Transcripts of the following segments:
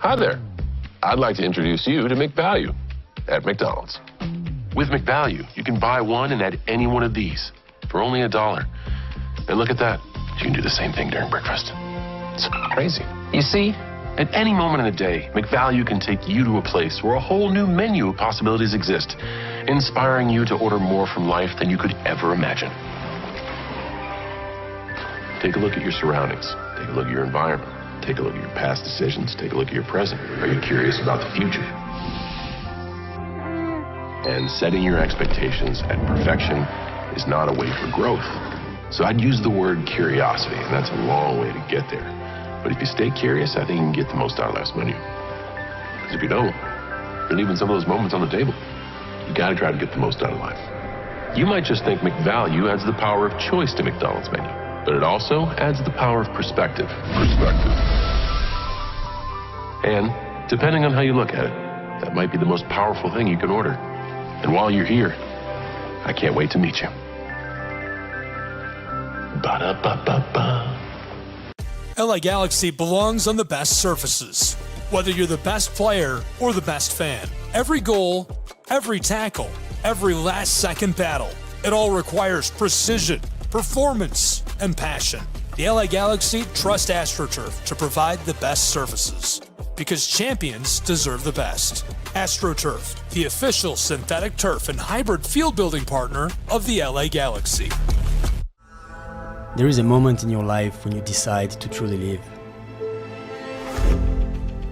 Hi there. I'd like to introduce you to McValue at McDonald's. With McValue, you can buy one and add any one of these for only $1. And look at that. You can do the same thing during breakfast. It's crazy. You see, at any moment in the day, McValue can take you to a place where a whole new menu of possibilities exist, inspiring you to order more from life than you could ever imagine. Take a look at your surroundings. Take a look at your environment. Take a look at your past decisions. Take a look at your present. Are you curious about the future? And setting your expectations at perfection is not a way for growth. So I'd use the word curiosity, and that's a long way to get there. But if you stay curious, I think you can get the most out of life's menu. Because if you don't, you're leaving some of those moments on the table. You gotta try to get the most out of life. You might just think McValue adds the power of choice to McDonald's menu, but it also adds the power of perspective. And depending on how you look at it, that might be the most powerful thing you can order. And while you're here, I can't wait to meet you. Ba-da-ba-ba-ba. LA Galaxy belongs on the best surfaces. Whether you're the best player or the best fan, every goal, every tackle, every last-second battle, it all requires precision, performance, and passion. The LA Galaxy trust AstroTurf to provide the best surfaces, because champions deserve the best. AstroTurf, the official synthetic turf and hybrid field building partner of the LA Galaxy. There is a moment in your life when you decide to truly live.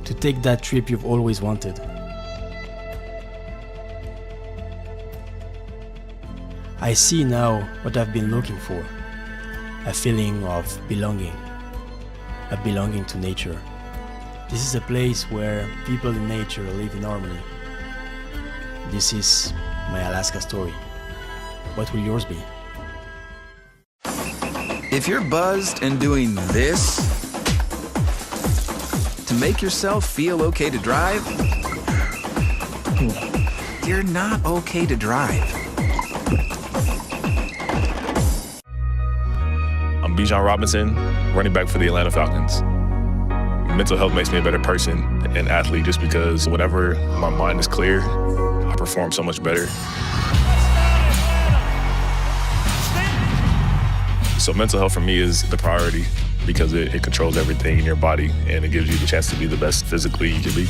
To take that trip you've always wanted. I see now what I've been looking for. A feeling of belonging. A belonging to nature. This is a place where people in nature live in harmony. This is my Alaska story. What will yours be? If you're buzzed and doing this to make yourself feel okay to drive, you're not okay to drive. I'm Bijan Robinson, running back for the Atlanta Falcons. Mental health makes me a better person and athlete just because whenever my mind is clear, I perform so much better. So mental health for me is the priority because it controls everything in your body and it gives you the chance to be the best physically you can be.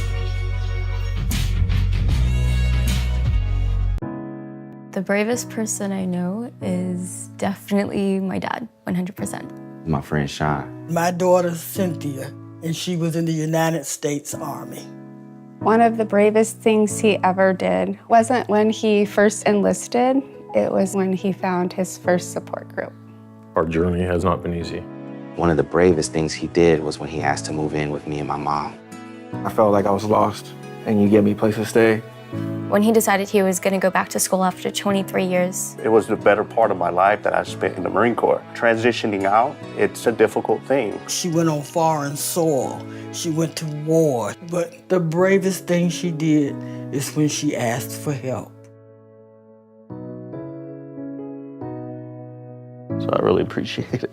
The bravest person I know is definitely my dad, 100%. My friend Sean. My daughter Cynthia, and she was in the United States Army. One of the bravest things he ever did wasn't when he first enlisted, it was when he found his first support group. Our journey has not been easy. One of the bravest things he did was when he asked to move in with me and my mom. I felt like I was lost, and you gave me a place to stay. When he decided he was going to go back to school after 23 years. It was the better part of my life that I spent in the Marine Corps. Transitioning out, it's a difficult thing. She went on foreign soil. She went to war. But the bravest thing she did is when she asked for help. So I really appreciate it.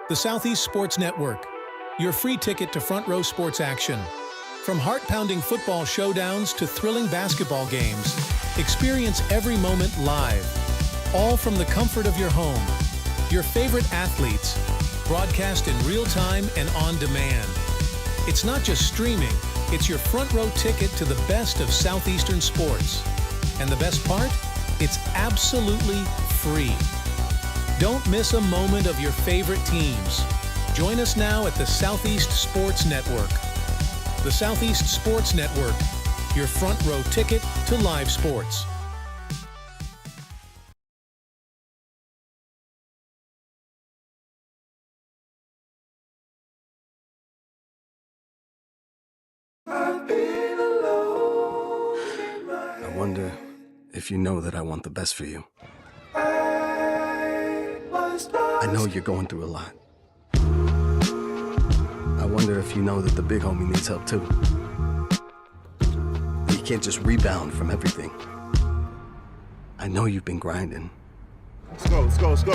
The Southeast Sports Network, your free ticket to front row sports action. From heart-pounding football showdowns to thrilling basketball games, experience every moment live, all from the comfort of your home. Your favorite athletes, broadcast in real time and on demand. It's not just streaming, it's your front row ticket to the best of Southeastern sports. And the best part? It's absolutely free. Don't miss a moment of your favorite teams. Join us now at the Southeast Sports Network. The Southeast Sports Network, your front row ticket to live sports. I wonder if you know that I want the best for you. I know you're going through a lot. I wonder if you know that the big homie needs help too. You can't just rebound from everything. I know you've been grinding. Let's go, let's go, let's go.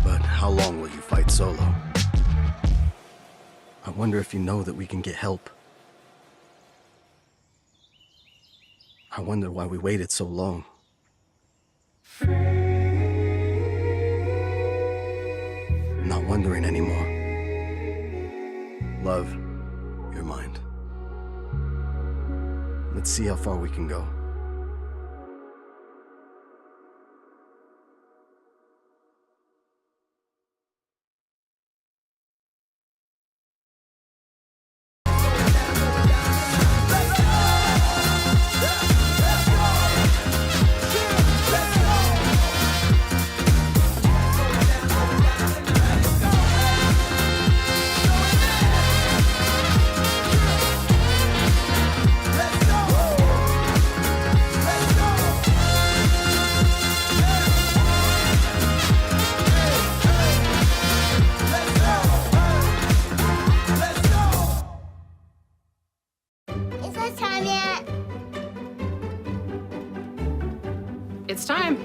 But how long will you fight solo? I wonder if you know that we can get help. I wonder why we waited so long. Not wondering anymore. Love, your mind. Let's see how far we can go. It's time.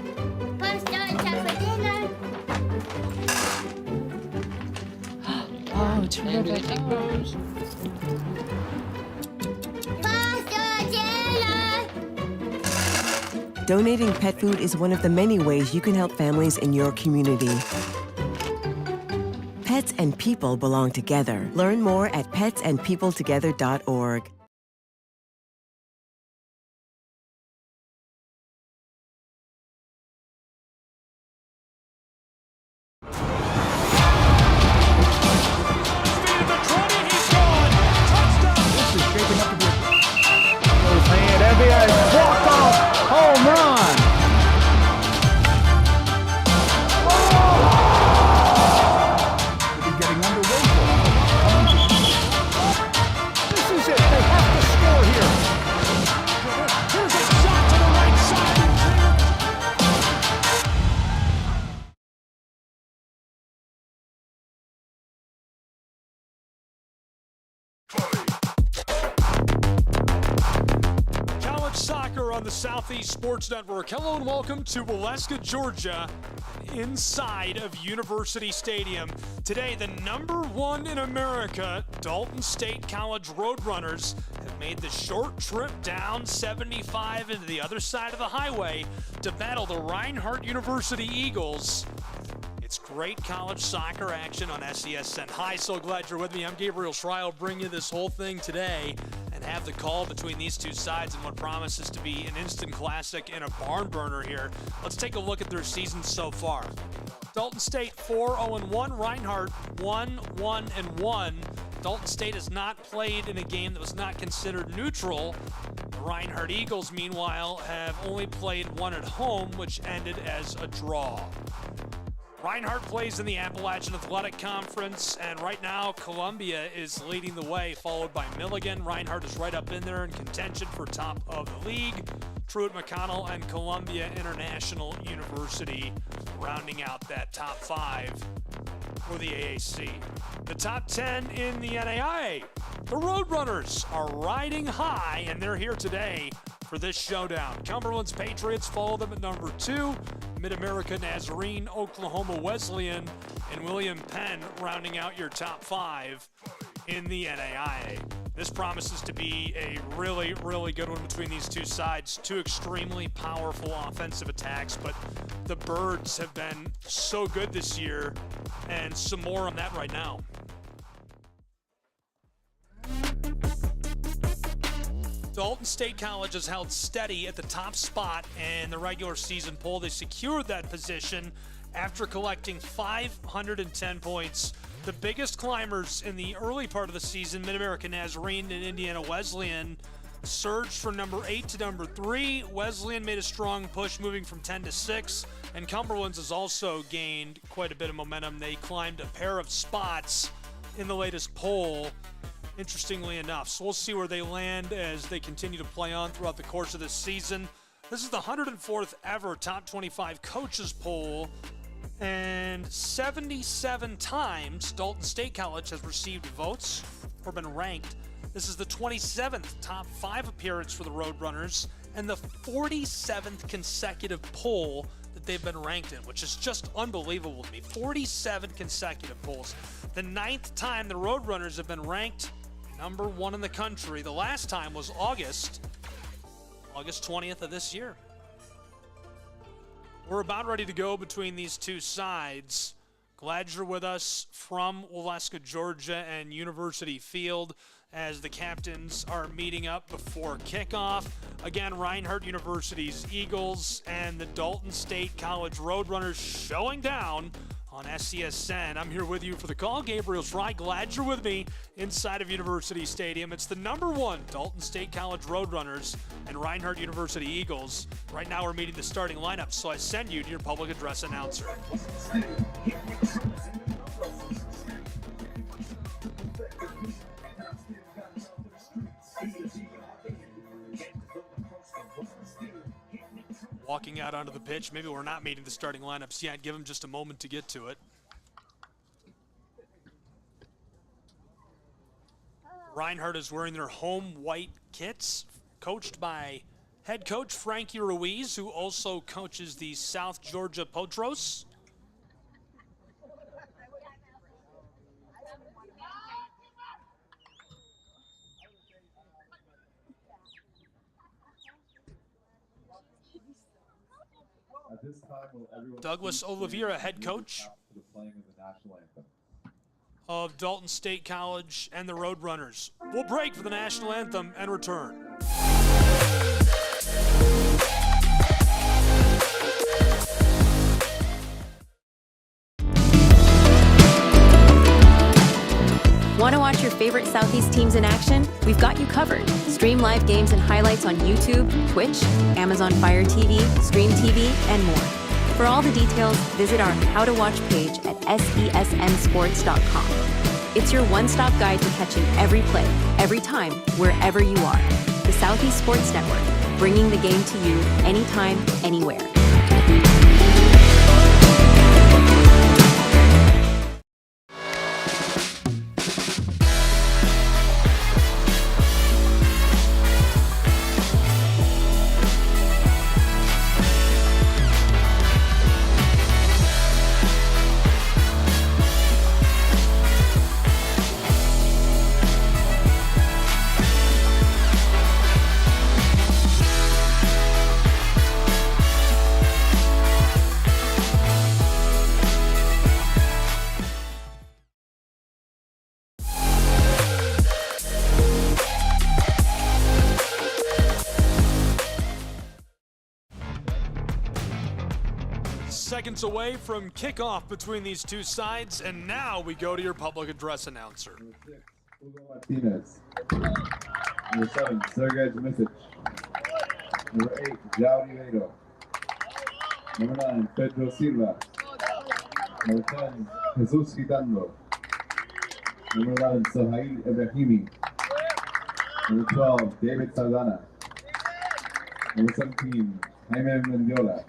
Oh, terrific. Donating pet food is one of the many ways you can help families in your community. Pets and people belong together. Learn more at petsandpeopletogether.org. Home run! We'll be getting underway. This is it. They have to score here. Here's a shot to the right side. Soccer on the Southeast Sports Network. Hello and welcome to Waleska, Georgia, inside of University Stadium. Today, the #1 in America, Dalton State College Roadrunners, have made the short trip down 75 into the other side of the highway to battle the Reinhardt University Eagles. It's great college soccer action on SESN. Hi, so glad you're with me. I'm Gabriel Schrei. I'll bring you this whole thing today and have the call between these two sides and what promises to be an instant classic and a barn burner here. Let's take a look at their season so far. Dalton State 4-0-1, Reinhardt 1-1-1. Dalton State has not played in a game that was not considered neutral. The Reinhardt Eagles, meanwhile, have only played one at home, which ended as a draw. Reinhardt plays in the Appalachian Athletic Conference, and right now Columbia is leading the way, followed by Milligan. Reinhardt is right up in there in contention for top of the league. Truett McConnell and Columbia International University rounding out that top 5 for the AAC. The top 10 in the NAIA. The Roadrunners are riding high, and they're here today for this showdown. Cumberland's Patriots follow them at number 2. Mid-America Nazarene, Oklahoma Wesleyan, and William Penn rounding out your top 5 in the NAIA. This promises to be a really, really good one between these two sides. Two extremely powerful offensive attacks, but the Birds have been so good this year, and some more on that right now. Dalton State College has held steady at the top spot in the regular season poll. They secured that position after collecting 510 points. The biggest climbers in the early part of the season, Mid-America Nazarene and Indiana Wesleyan, surged from number 8 to number 3. Wesleyan made a strong push, moving from 10 to 6, and Cumberland's has also gained quite a bit of momentum. They climbed a pair of spots in the latest poll, interestingly enough. So we'll see where they land as they continue to play on throughout the course of this season. This is the 104th ever Top 25 Coaches Poll, and 77 times Dalton State College has received votes or been ranked. This is the 27th Top 5 appearance for the Roadrunners, and the 47th consecutive poll that they've been ranked in, which is just unbelievable to me. 47 consecutive polls. The 9th time the Roadrunners have been ranked number 1 in the country. The last time was August 20th of this year. We're about ready to go between these two sides. Glad you're with us from Waleska, Georgia and University Field as the captains are meeting up before kickoff. Again, Reinhardt University's Eagles and the Dalton State College Roadrunners showing down on SCSN. I'm here with you for the call. Gabriel Fry, glad you're with me inside of University Stadium. It's the number 1 Dalton State College Roadrunners and Reinhardt University Eagles. Right now we're meeting the starting lineup, so I send you to your public address announcer. Walking out onto the pitch. Maybe we're not meeting the starting lineups yet. Give them just a moment to get to it. Reinhardt is wearing their home white kits, coached by head coach Frankie Ruiz, who also coaches the South Georgia Potros. At this time, will everyone Douglas Oliveira, head coach the playing of the national anthem. of Dalton State College and the Roadrunners. We'll break for the national anthem and return. Want to watch your favorite Southeast teams in action? We've got you covered. Stream live games and highlights on YouTube, Twitch, Amazon Fire TV, Stream TV, and more. For all the details, visit our How to Watch page at sesnsports.com. It's your one-stop guide to catching every play, every time, wherever you are. The Southeast Sports Network, bringing the game to you anytime, anywhere. Seconds away from kickoff between these two sides, and now we go to your public address announcer. Hugo Martinez. Number 7, Sergej Misic. Number 8, Jao Ribeiro. Number 9, Pedro Silva. Number 10, Jesus Gitando. Number 11, Sohail Ibrahimi. Number 12, David Saldana. Number 17, Jaime Mendiola.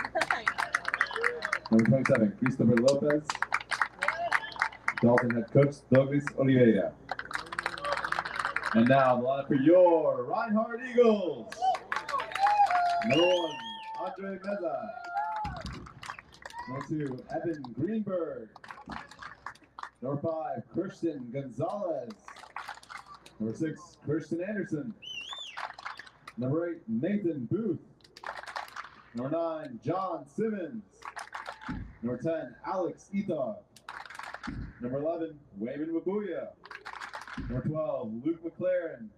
Number 27, Christopher Lopez. Dalton head coach, Douglas Oliveira. And now, the lineup for your Reinhardt Eagles. Number 1, Andre Meza. Number 2, Evan Greenberg. Number 5, Christian Gonzalez. Number 6, Christian Anderson. Number 8, Nathan Booth. Number 9, John Simmons. Number 10, Alex Ita. Number 11, Wayman Wabuya. Number 12, Luke McLaren.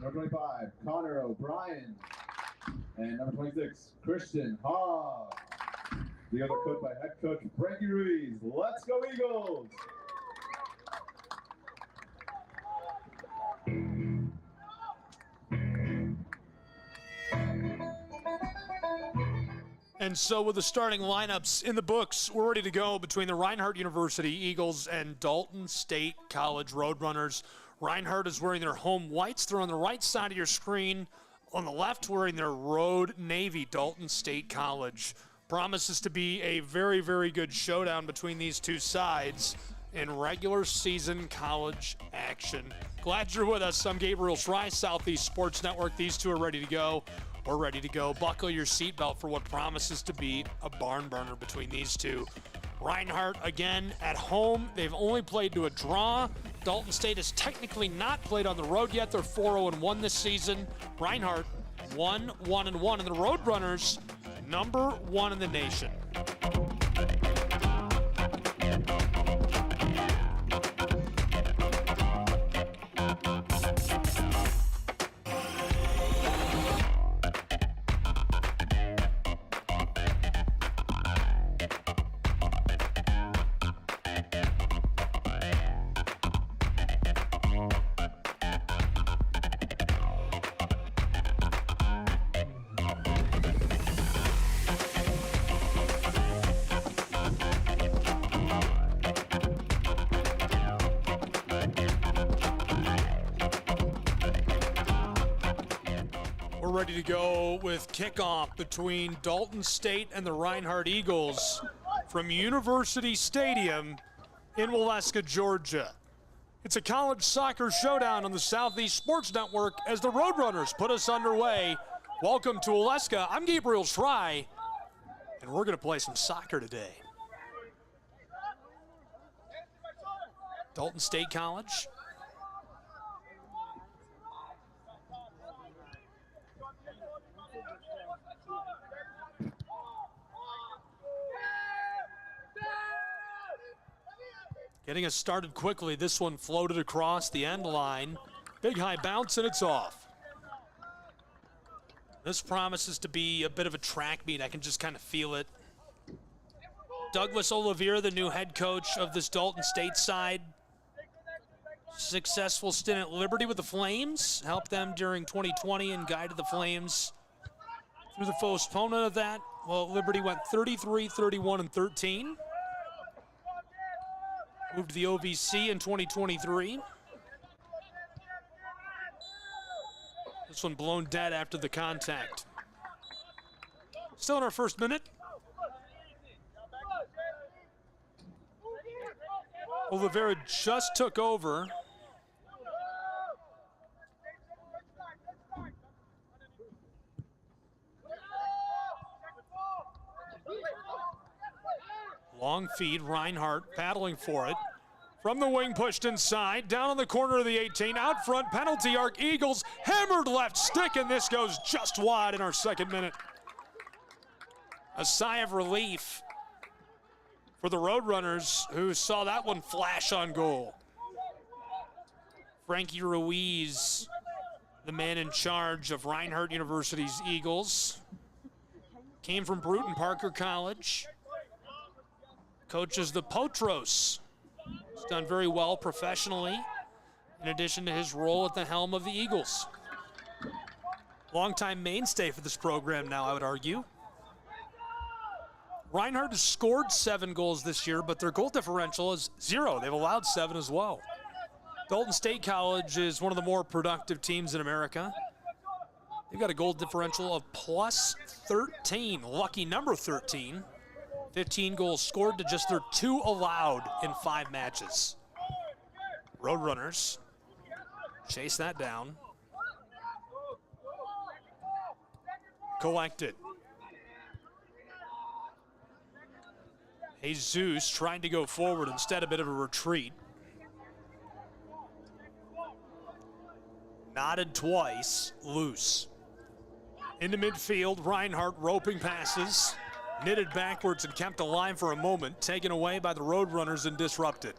Number 25, Connor O'Brien. And number 26, Christian Ha. The other coach by head coach Frankie Ruiz. Let's go Eagles! And so with the starting lineups in the books, we're ready to go between the Reinhardt University Eagles and Dalton State College Roadrunners. Reinhardt is wearing their home whites. They're on the right side of your screen. On the left, wearing their road navy, Dalton State College. Promises to be a very, very good showdown between these two sides. in regular season college action. Glad you're with us. I'm Gabriel Fry, Southeast Sports Network. These two are ready to go. We're ready to go. Buckle your seatbelt for what promises to be a barn burner between these two. Reinhardt again at home. They've only played to a draw. Dalton State has technically not played on the road yet. They're 4-0-1 this season. Reinhardt 1-1-1, and the Roadrunners number 1 in the nation. Ready to go with kickoff between Dalton State and the Reinhardt Eagles from University Stadium in Waleska, Georgia. It's a college soccer showdown on the Southeast Sports Network as the Roadrunners put us underway. Welcome to Waleska. I'm Gabriel Fry, and we're going to play some soccer today. Dalton State College. Getting us started quickly. This one floated across the end line. Big high bounce, and it's off. This promises to be a bit of a track meet. I can just kind of feel it. Douglas Olivier, the new head coach of this Dalton State side. Successful stint at Liberty with the Flames. Helped them during 2020 and guided the Flames through the postponement of that. Well, Liberty went 33, 31, and 13. Moved to the OVC in 2023. This one blown dead after the contact. Still in our first minute. Oliveira just took over. Long feed, Reinhardt paddling for it. From the wing, pushed inside, down on the corner of the 18, out front, penalty arc, Eagles, hammered left stick, and this goes just wide in our second minute. A sigh of relief for the Roadrunners, who saw that one flash on goal. Frankie Ruiz, the man in charge of Reinhardt University's Eagles, came from Bruton Parker College. Coaches the Potros. He's done very well professionally, in addition to his role at the helm of the Eagles. Longtime mainstay for this program now, I would argue. Reinhardt has scored 7 goals this year, but their goal differential is 0. They've allowed 7 as well. Dalton State College is one of the more productive teams in America. They've got a goal differential of plus 13, lucky number 13. 15 goals scored to just their 2 allowed in 5 matches. Roadrunners chase that down. Collected. Jesus trying to go forward, instead a bit of a retreat. Knotted twice, loose. Into midfield, Reinhardt roping passes. Knitted backwards and kept alive for a moment, taken away by the Roadrunners and disrupted.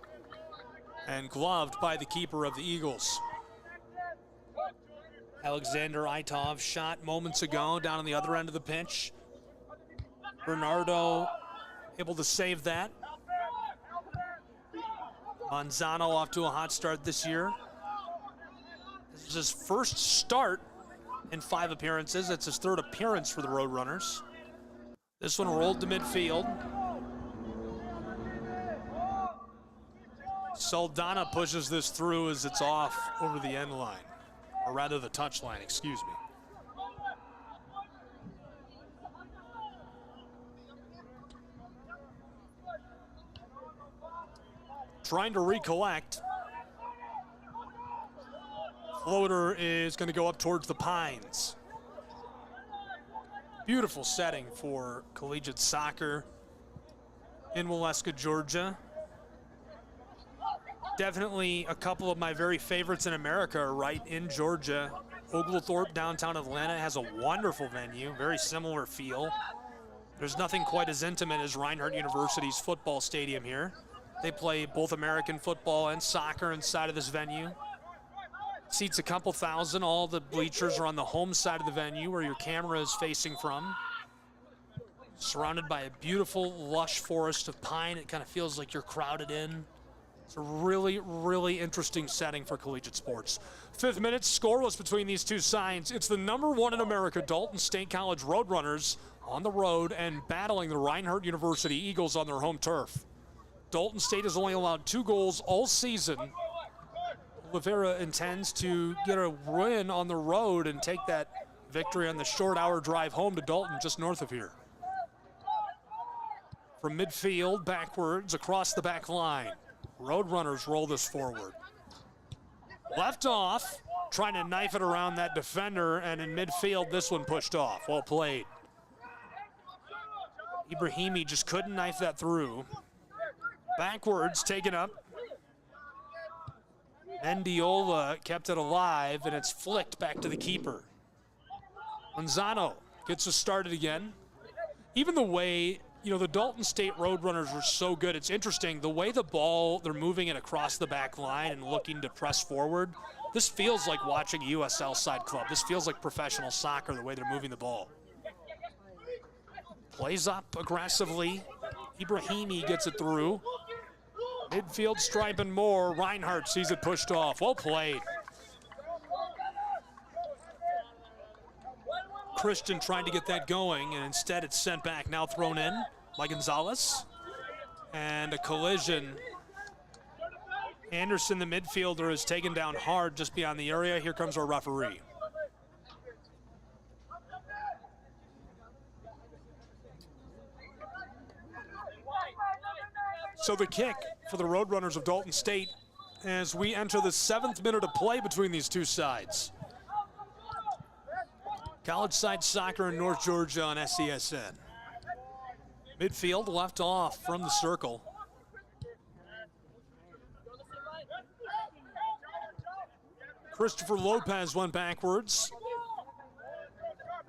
And gloved by the keeper of the Eagles. Alexander Itov shot moments ago down on the other end of the pitch. Bernardo able to save that. Manzano off to a hot start this year. This is his first start in 5 appearances. It's his 3rd appearance for the Roadrunners. This one rolled to midfield. Saldana pushes this through as it's off over the end line, or rather the touch line, excuse me. trying to recollect. Floater is going to go up towards the Pines. Beautiful setting for collegiate soccer in Waleska, Georgia. Definitely a couple of my very favorites in America are right in Georgia. Oglethorpe, downtown Atlanta, has a wonderful venue, very similar feel. There's nothing quite as intimate as Reinhardt University's football stadium here. They play both American football and soccer inside of this venue. Seats a couple thousand. All the bleachers are on the home side of the venue where your camera is facing from. Surrounded by a beautiful, lush forest of pine. It kind of feels like you're crowded in. It's a really, really interesting setting for collegiate sports. 5th minute, scoreless between these two sides. It's the number 1 in America, Dalton State College Roadrunners, on the road and battling the Reinhardt University Eagles on their home turf. Dalton State has only allowed 2 goals all season. Oliveira intends to get a win on the road and take that victory on the short hour drive home to Dalton just north of here. From midfield, backwards, across the back line. Roadrunners roll this forward. Left off, trying to knife it around that defender, and in midfield, this one pushed off. Well played. Ibrahimi just couldn't knife that through. Backwards, taken up. Mendiola kept it alive, and it's flicked back to the keeper. Manzano gets us started again. Even the way, the Dalton State Roadrunners were so good. It's interesting, the way the ball, they're moving it across the back line and looking to press forward. This feels like watching a USL side club. This feels like professional soccer, the way they're moving the ball. Plays up aggressively. Ibrahimi gets it through. Midfield stripe and more. Reinhardt sees it pushed off. Well played. Christian trying to get that going, and instead it's sent back, now thrown in by Gonzalez. And a collision. Anderson, the midfielder, is taken down hard just beyond the area. Here comes our referee. So the kick for the Roadrunners of Dalton State as we enter the 7th minute of play between these two sides. College side soccer in North Georgia on SCSN. Midfield left off from the circle. Christopher Lopez went backwards.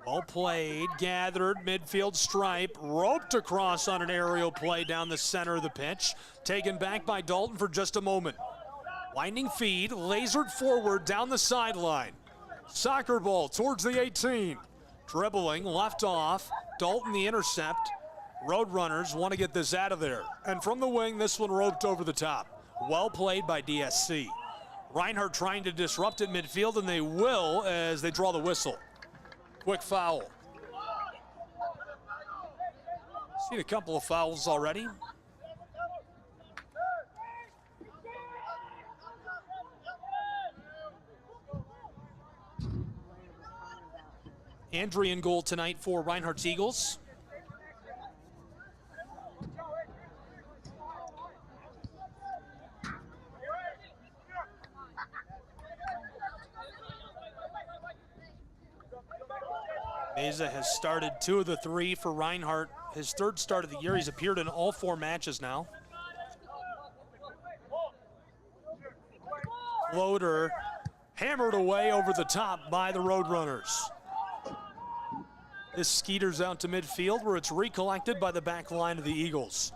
Well played, gathered, midfield stripe, roped across on an aerial play down the center of the pitch. Taken back by Dalton for just a moment. Winding feed, lasered forward down the sideline. Soccer ball towards the 18. Dribbling, left off. Dalton the intercept. Roadrunners want to get this out of there. And from the wing, this one roped over the top. Well played by DSC. Reinhardt trying to disrupt at midfield, and they will as they draw the whistle. Quick foul. Seen a couple of fouls already. Andrea in goal tonight for Reinhardt's Eagles. Meza has started 2 of the 3 for Reinhardt. His 3rd start of the year. He's appeared in all 4 matches now. Floater hammered away over the top by the Roadrunners. This skeeters out to midfield where it's recollected by the back line of the Eagles.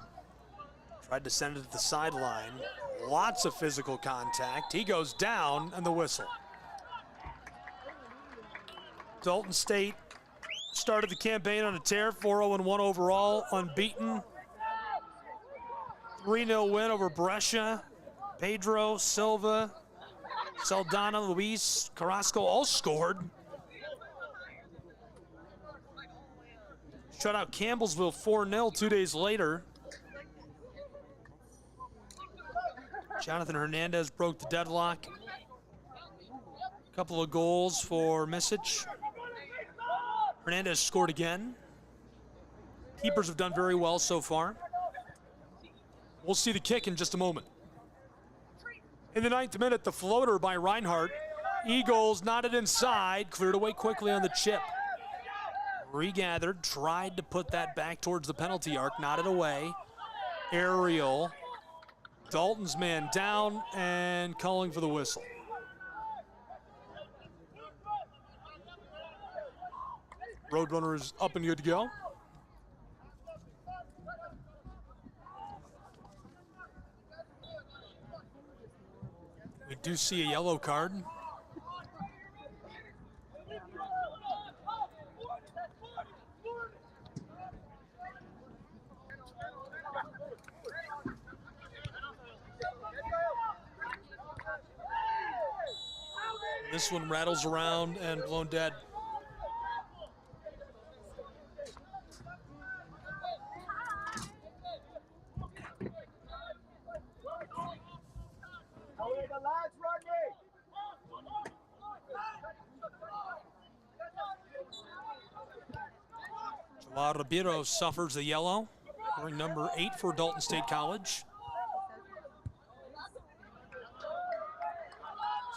Tried to send it to the sideline. Lots of physical contact. He goes down, and the whistle. Dalton State started the campaign on a tear, 4-0-1 overall, unbeaten. 3-0 win over Brescia. Pedro, Silva, Saldana, Luis, Carrasco all scored. Shut out Campbellsville 4-0 2 days later. Jonathan Hernandez broke the deadlock. A couple of goals for Misic. Hernandez scored again. Keepers have done very well so far. We'll see the kick in just a moment. In the 9th minute, the floater by Reinhardt. Eagles knotted inside, cleared away quickly on the chip. Regathered, tried to put that back towards the penalty arc, knotted away. Aerial. Dalton's man down and calling for the whistle. Roadrunner is up and good to go. We do see a yellow card. This one rattles around and blown dead. Joao Ribeiro suffers the yellow, wearing number 8 for Dalton State College.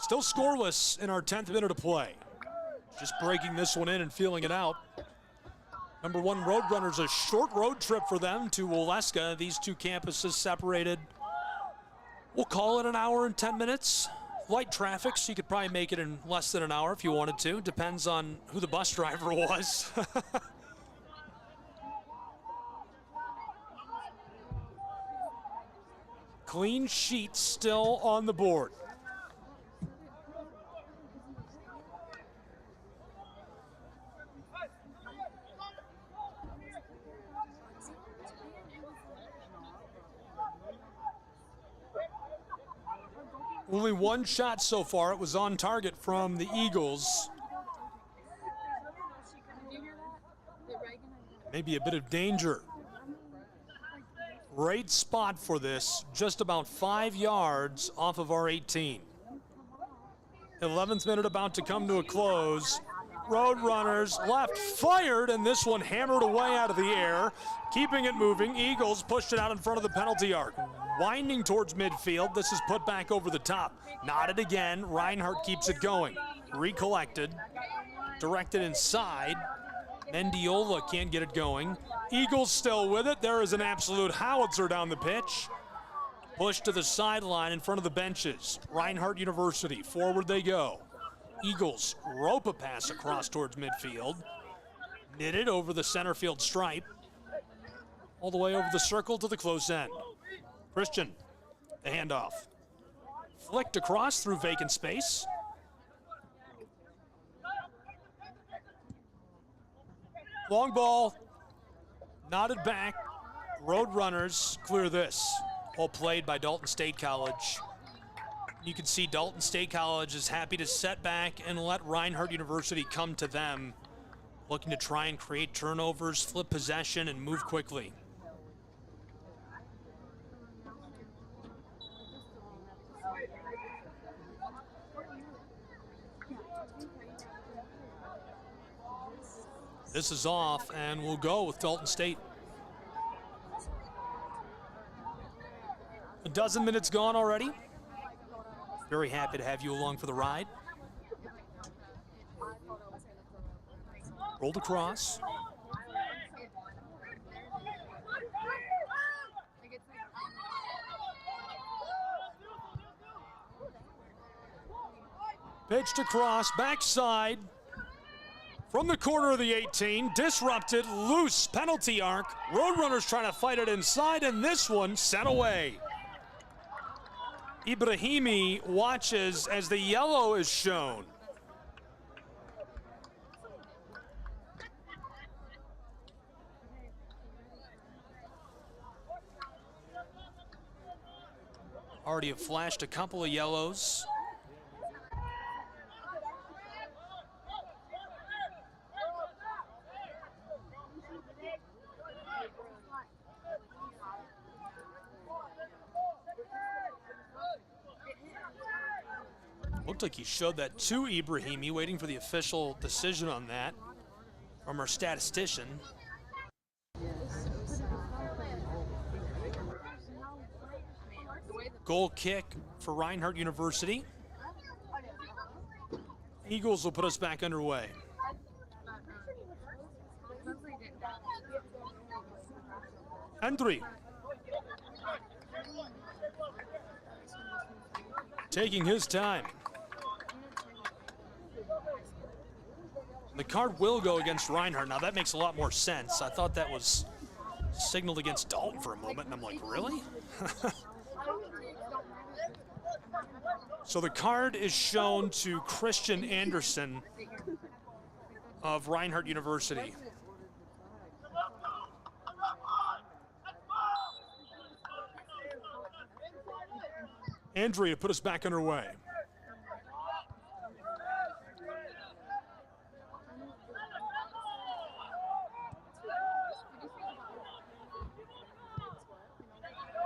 Still scoreless in our 10th minute of play. Just breaking this one in and feeling it out. Number 1 Roadrunners, a short road trip for them to Waleska. These two campuses separated, we'll call it an hour and 10 minutes. Light traffic, so you could probably make it in less than an hour if you wanted to. Depends on who the bus driver was. Clean sheet still on the board. Only one shot so far. It was on target from the Eagles. Maybe a bit of danger. Great spot for this, just about 5 yards off of our 18. 11th minute about to come to a close. Roadrunners left, fired, and this one hammered away out of the air, keeping it moving. Eagles pushed it out in front of the penalty arc. Winding towards midfield, this is put back over the top. Knotted again, Reinhardt keeps it going. Recollected, directed inside. Mendiola can't get it going. Eagles still with it. There is an absolute howitzer down the pitch. Pushed to the sideline in front of the benches. Reinhardt University, forward they go. Eagles rope a pass across towards midfield. Knitted over the center field stripe. All the way over the circle to the close end. Christian, the handoff. Flicked across through vacant space. Long ball, knotted back. Roadrunners clear this. All played by Dalton State College. You can see Dalton State College is happy to set back and let Reinhardt University come to them, looking to try and create turnovers, flip possession, and move quickly. This is off, and we'll go with Dalton State. A dozen minutes gone already. Very happy to have you along for the ride. Rolled across. Pitched across, backside. From the corner of the 18, disrupted, loose, penalty arc. Roadrunners trying to fight it inside, and this one sent away. Ibrahimi watches as the yellow is shown. Already have flashed a couple of yellows. Looked like he showed that to Ibrahimi, waiting for the official decision on that from our statistician. The way the Goal kick for Reinhardt University. Eagles will put us back underway. And 3. Taking his time. The card will go against Reinhardt. Now that makes a lot more sense. I thought that was signaled against Dalton for a moment, and I'm like, really? So the card is shown to Christian Anderson of Reinhardt University. Andrea put us back underway.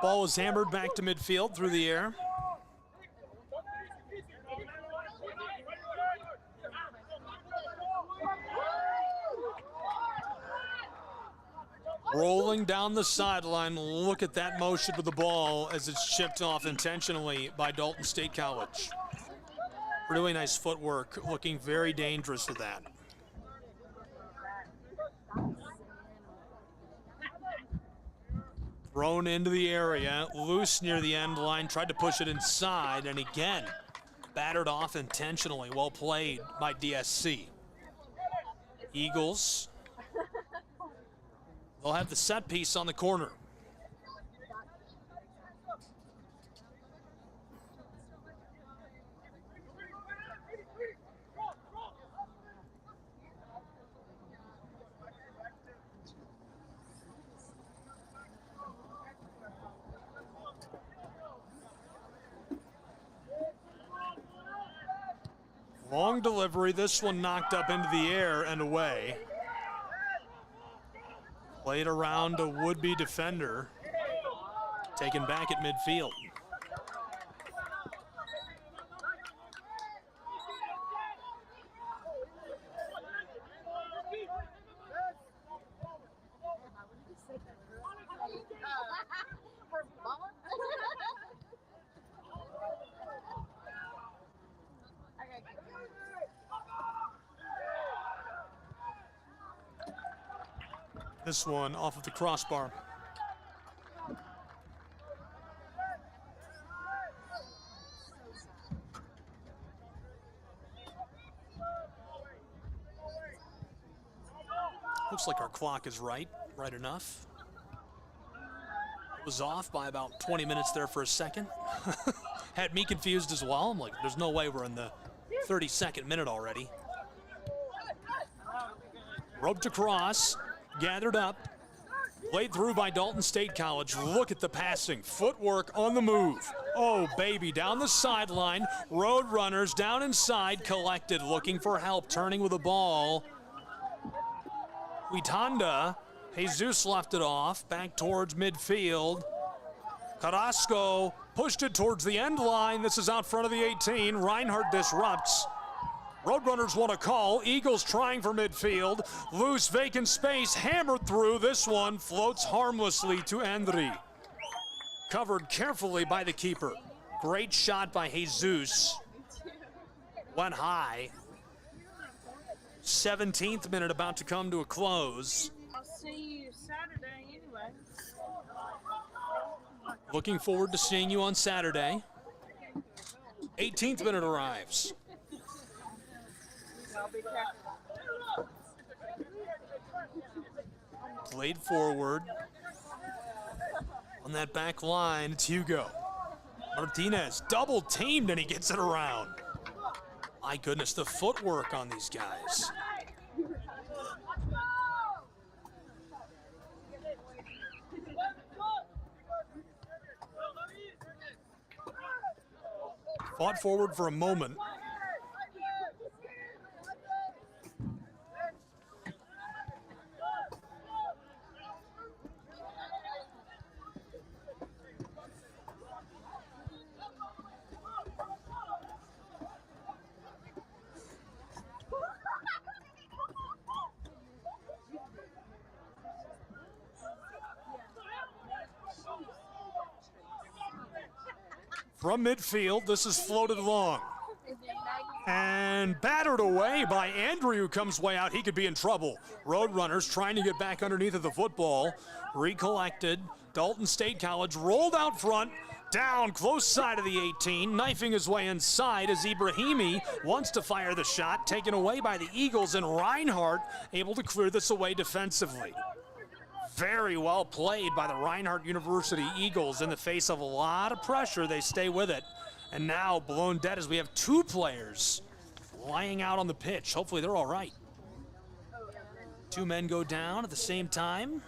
Ball is hammered back to midfield through the air. Rolling down the sideline. Look at that motion with the ball as it's chipped off intentionally by Dalton State College. Really nice footwork, looking very dangerous with that. Thrown into the area, loose near the end line, tried to push it inside, and again, battered off intentionally. Well played by DSC. Eagles, they'll have the set piece on the corner. Long delivery, this one knocked up into the air and away. Played around a would-be defender. Taken back at midfield. This one off of the crossbar. Looks like our clock is right enough. It was off by about 20 minutes there for a second. Had me confused as well. I'm like, there's no way we're in the 32nd minute already. Roped across. Gathered up, played through by Dalton State College. Look at the passing, footwork on the move. Oh, baby, down the sideline. Road runners down inside, collected, looking for help, turning with the ball. Huitanda, Jesus left it off, back towards midfield. Carrasco pushed it towards the end line. This is out front of the 18. Reinhardt disrupts. Roadrunners want a call. Eagles trying for midfield. Loose, vacant space, hammered through. This one floats harmlessly to Andri. Covered carefully by the keeper. Great shot by Jesus. Went high. 17th minute about to come to a close. I'll see you Saturday anyway. Looking forward to seeing you on Saturday. 18th minute arrives. I'll be careful. Played forward. On that back line, it's Hugo. Martinez double teamed and he gets it around. My goodness, the footwork on these guys. Fought forward for a moment. From midfield, this is floated long. And battered away by Andrew, who comes way out. He could be in trouble. Roadrunners trying to get back underneath of the football. Recollected. Dalton State College rolled out front. Down close side of the 18, knifing his way inside as Ibrahimi wants to fire the shot, taken away by the Eagles, and Reinhardt able to clear this away defensively. Very well played by the Reinhardt University Eagles. In the face of a lot of pressure, they stay with it. And now blown dead as we have two players lying out on the pitch. Hopefully they're all right. Two men go down at the same time.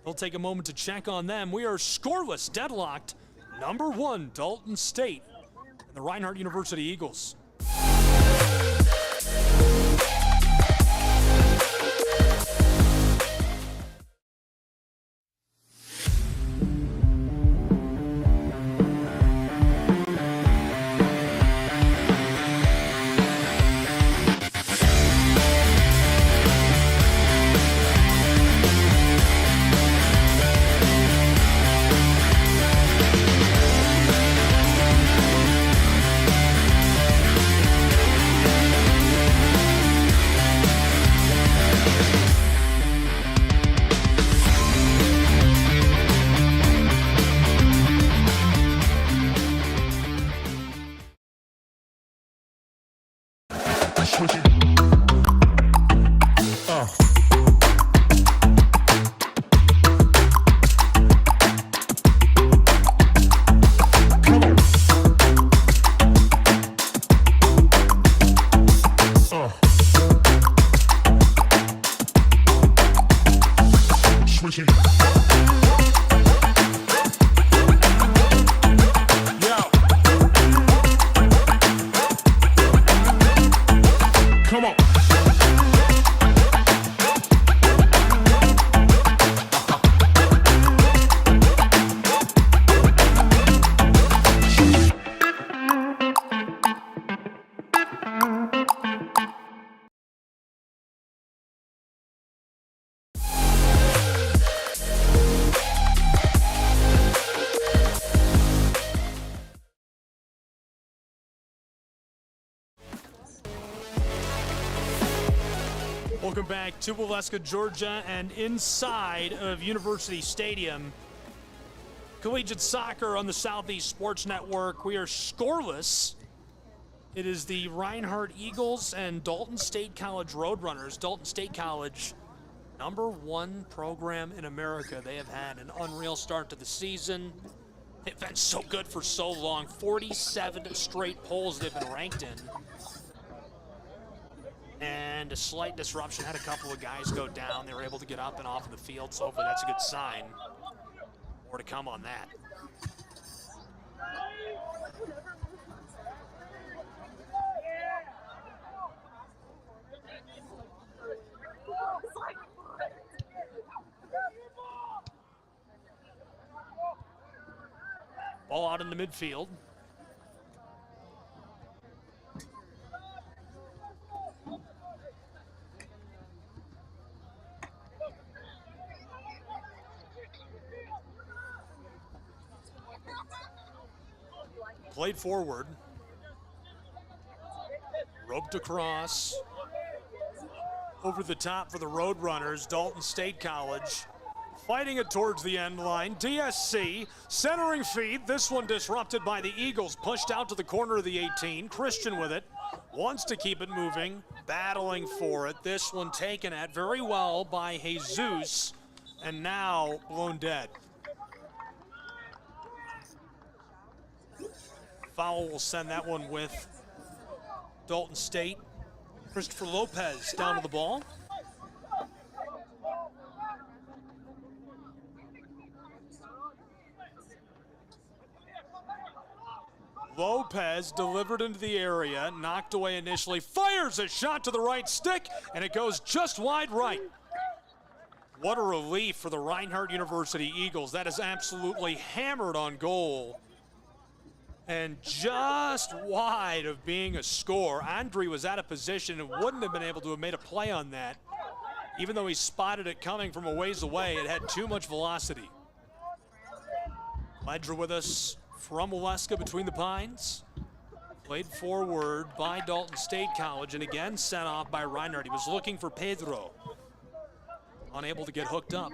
We'll take a moment to check on them. We are scoreless, deadlocked. Number 1, Dalton State, and the Reinhardt University Eagles. Welcome back to Waleska, Georgia, and inside of University Stadium. Collegiate soccer on the Southeast Sports Network. We are scoreless. It is the Reinhardt Eagles and Dalton State College Roadrunners. Dalton State College, #1 program in America. They have had an unreal start to the season. They've been so good for so long. 47 straight polls they've been ranked in. And a slight disruption, had a couple of guys go down. They were able to get up and off of the field, so hopefully that's a good sign. More to come on that. Ball out into midfield. Played forward. Roped across. Over the top for the Roadrunners, Dalton State College. Fighting it towards the end line. DSC, centering feed. This one disrupted by the Eagles. Pushed out to the corner of the 18. Christian with it. Wants to keep it moving. Battling for it. This one taken at very well by Jesus. And now blown dead. Foul will send that one with Dalton State. Christopher Lopez down to the ball. Lopez delivered into the area, knocked away initially, fires a shot to the right stick, and it goes just wide right. What a relief for the Reinhardt University Eagles. That is absolutely hammered on goal. And just wide of being a score. Andre was out of position and wouldn't have been able to have made a play on that Even though he spotted it coming from a ways away, it had too much velocity. Ledger with us from Waleska between the Pines. Played forward by Dalton State College, and again sent off by Reinhardt. He was looking for Pedro. Unable to get hooked up.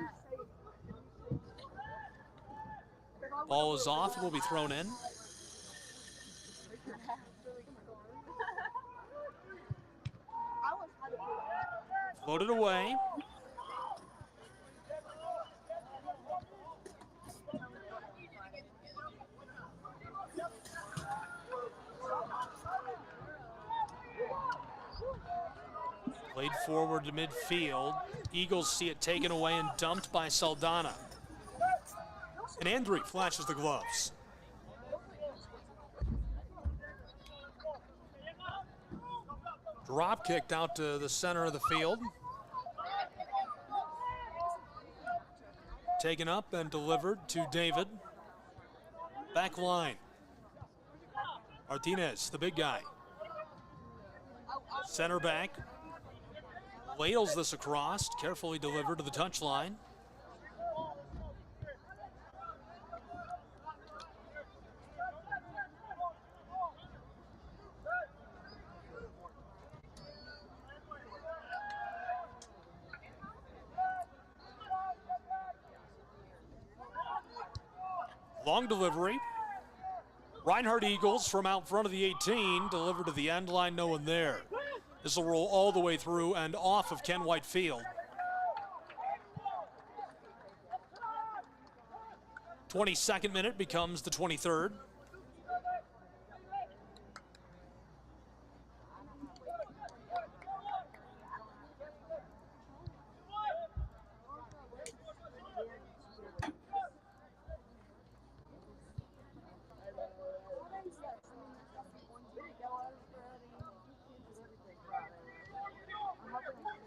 Ball is off and will be thrown in. Floated away. Played forward to midfield. Eagles see it taken away and dumped by Saldana. And Andre flashes the gloves. Drop kicked out to the center of the field. Taken up and delivered to David. Back line. Martinez, the big guy. Center back. Ladles this across, carefully delivered to the touchline. Long delivery. Reinhardt Eagles from out front of the 18, delivered to the end line, no one there. This will roll all the way through and off of Ken White Field. 22nd minute becomes the 23rd.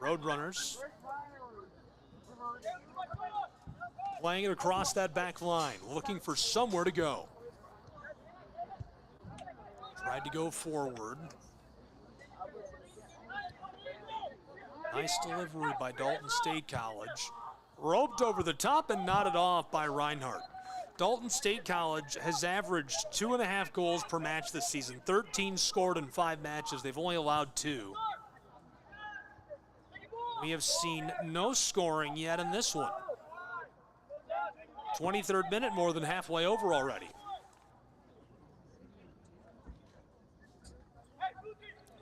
Roadrunners playing it across that back line, looking for somewhere to go. Tried to go forward. Nice delivery by Dalton State College. Roped over the top and knotted off by Reinhardt. Dalton State College has averaged 2.5 goals per match this season. 13 scored in 5 matches. They've only allowed 2. We have seen no scoring yet in this one. 23rd minute, more than halfway over already.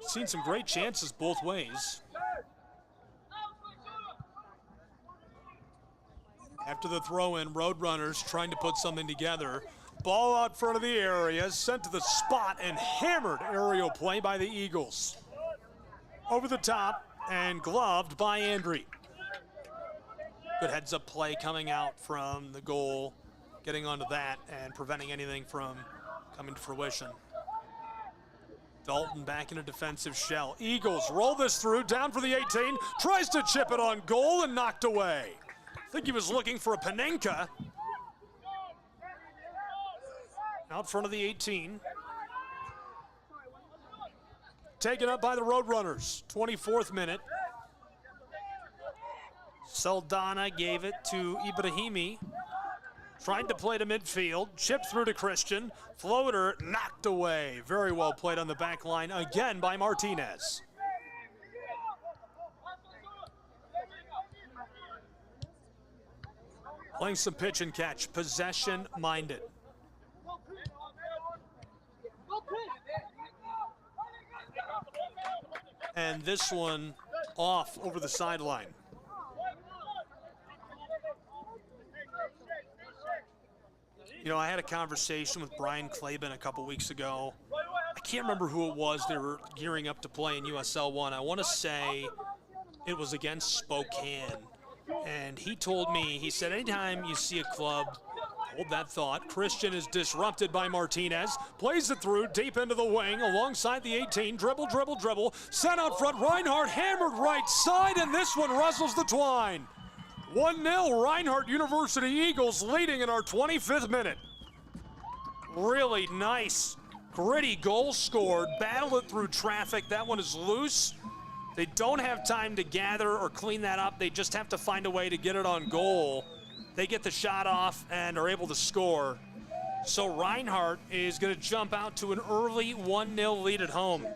Seen some great chances both ways. After the throw-in, Roadrunners trying to put something together. Ball out front of the area, sent to the spot, and hammered aerial play by the Eagles. Over the top and gloved by Andre. Good heads-up play coming out from the goal, getting onto that and preventing anything from coming to fruition. Dalton back in a defensive shell. Eagles roll this through, down for the 18, tries to chip it on goal and knocked away. I think he was looking for a Panenka. Out front of the 18. Taken up by the Roadrunners, 24th minute. Saldana gave it to Ibrahimi. Tried to play to midfield, chipped through to Christian. Floater knocked away. Very well played on the back line again by Martinez. Playing some pitch and catch, possession minded. And this one off over the sideline. You know, I had a conversation with Brian Claben a couple weeks ago. I can't remember who it was. They were gearing up to play in USL 1. I want to say it was against Spokane. And he told me, he said, anytime you see a club, hold that thought. Christian is disrupted by Martinez. Plays it through deep into the wing alongside the 18. Dribble, dribble, dribble. Set out front. Reinhardt hammered right side, and this one rustles the twine. 1-0 Reinhardt University Eagles leading in our 25th minute. Really nice, gritty goal scored. Battle it through traffic. That one is loose. They don't have time to gather or clean that up. They just have to find a way to get it on goal. They get the shot off and are able to score. So Reinhardt is going to jump out to an early 1-0 lead at home.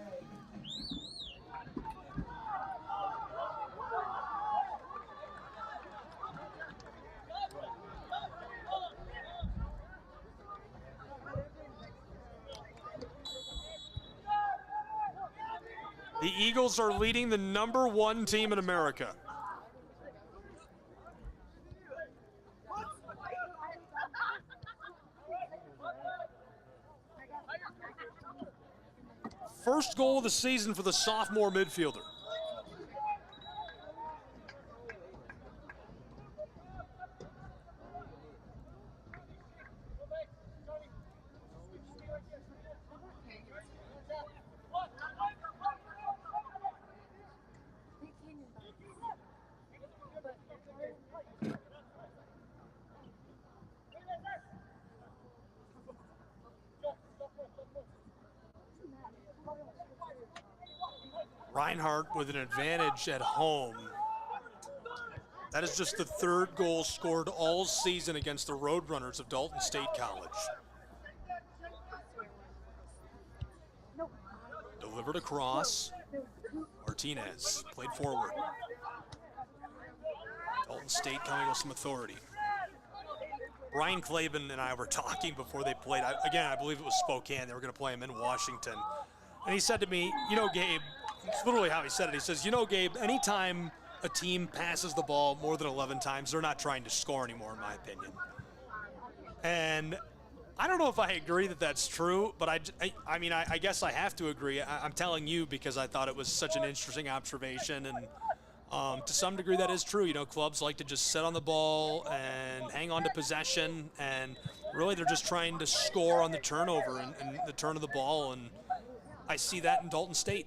The Eagles are leading the #1 team in America. First goal of the season for the sophomore midfielder. Reinhardt with an advantage at home. That is just the third goal scored all season against the Roadrunners of Dalton State College. Delivered across. Martinez played forward. Dalton State coming with some authority. Brian Clavin and I were talking before they played. I believe it was Spokane. They were going to play him in Washington. And he said to me, you know, Gabe, it's literally how he said it. He says, you know, Gabe, anytime a team passes the ball more than 11 times, they're not trying to score anymore, in my opinion. And I don't know if I agree that that's true, but I guess I have to agree. I'm telling you because I thought it was such an interesting observation, and to some degree that is true. You know, clubs like to just sit on the ball and hang on to possession, and really they're just trying to score on the turnover and the turn of the ball, and I see that in Dalton State.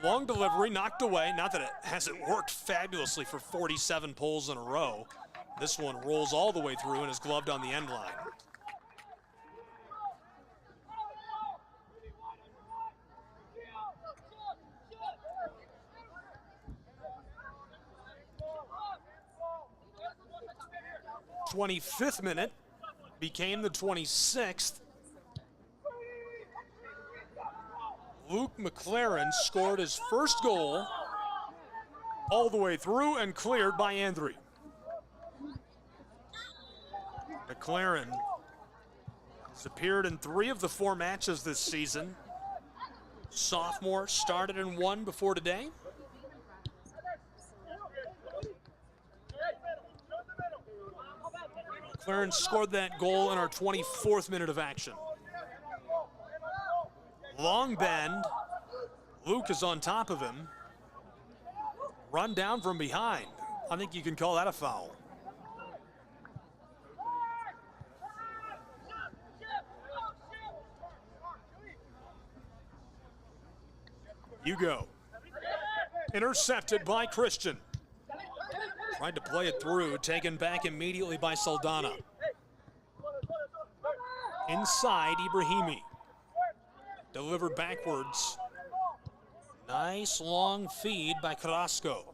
Long delivery, knocked away. Not that it hasn't worked fabulously for 47 pulls in a row. This one rolls all the way through and is gloved on the end line. The 25th minute became the 26th. Luke McLaren scored his first goal all the way through and cleared by Andrew. McLaren has appeared in 3 of the 4 matches this season. Sophomore started in 1 before today. McLaren scored that goal in our 24th minute of action. Long bend. Luke is on top of him. Run down from behind. I think you can call that a foul. Hugo. Intercepted by Christian. Tried to play it through, taken back immediately by Saldana. Inside, Ibrahimi. Delivered backwards. Nice long feed by Carrasco.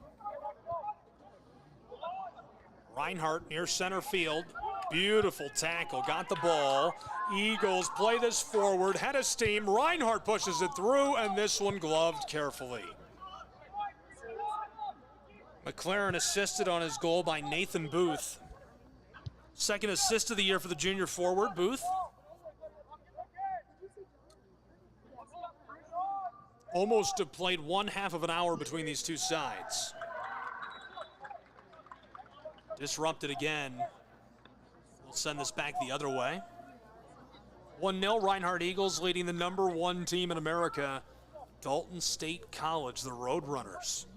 Reinhardt near center field. Beautiful tackle, got the ball. Eagles play this forward, head of steam. Reinhardt pushes it through, and this one gloved carefully. McLaren assisted on his goal by Nathan Booth. Second assist of the year for the junior forward, Booth. Almost have played 1/2 of an hour between these two sides. Disrupted again. We'll send this back the other way. 1-0 Reinhardt Eagles leading the #1 team in America, Dalton State College, the Roadrunners.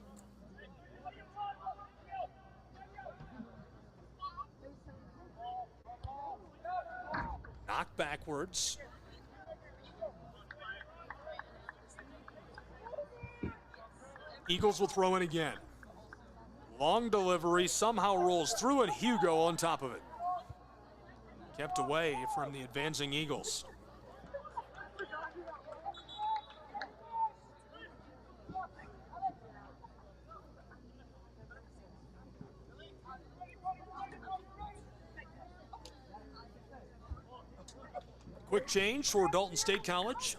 Knocked backwards. Eagles will throw in again. Long delivery, somehow rolls through, and Hugo on top of it. Kept away from the advancing Eagles. Quick change for Dalton State College.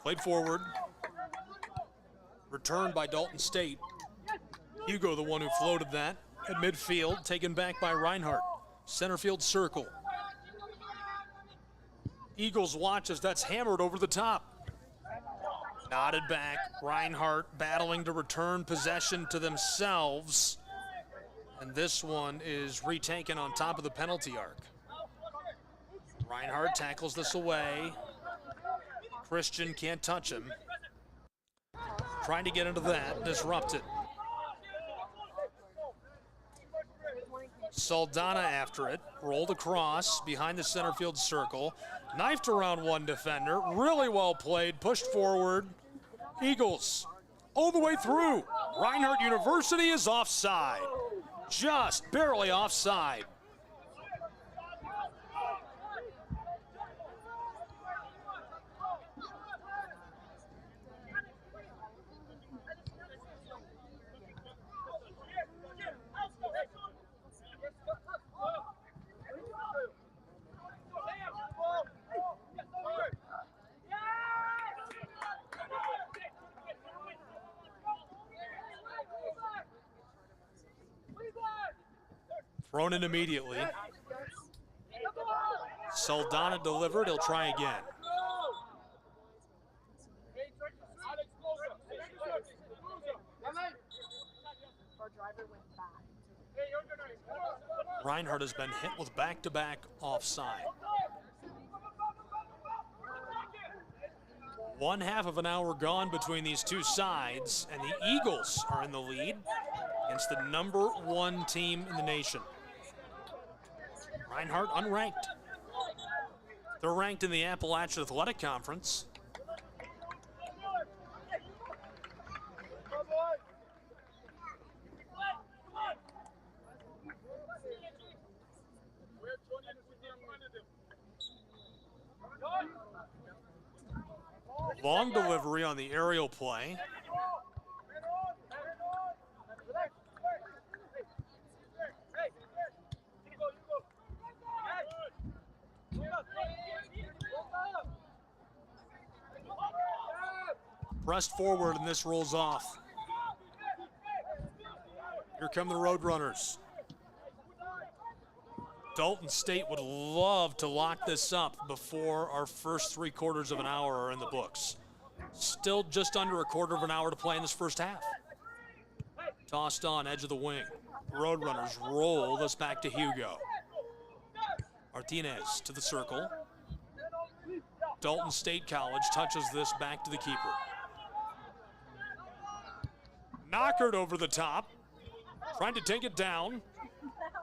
Played forward. Returned by Dalton State. Hugo, the one who floated that at midfield, taken back by Reinhardt. Center field circle. Eagles watch as that's hammered over the top. Nodded back. Reinhardt battling to return possession to themselves. And this one is retaken on top of the penalty arc. Reinhardt tackles this away. Christian can't touch him. Trying to get into that, disrupted. Saldana after it, rolled across behind the center field circle, knifed around one defender, really well played, pushed forward. Eagles all the way through. Reinhardt University is offside, just barely offside. Thrown in immediately. Saldana delivered, he'll try again. Reinhardt has been hit with back-to-back offside. 1/2 of an hour gone between these two sides, and the Eagles are in the lead against the #1 team in the nation. Reinhardt unranked. They're ranked in the Appalachian Athletic Conference. Long delivery on the aerial play. Pressed forward and this rolls off. Here come the Roadrunners. Dalton State would love to lock this up before our first 3/4 of an hour are in the books. Still just under a 1/4 of an hour to play in this first half. Tossed on, edge of the wing. Roadrunners roll this back to Hugo. Martinez to the circle. Dalton State College touches this back to the keeper. Knockered over the top. Trying to take it down.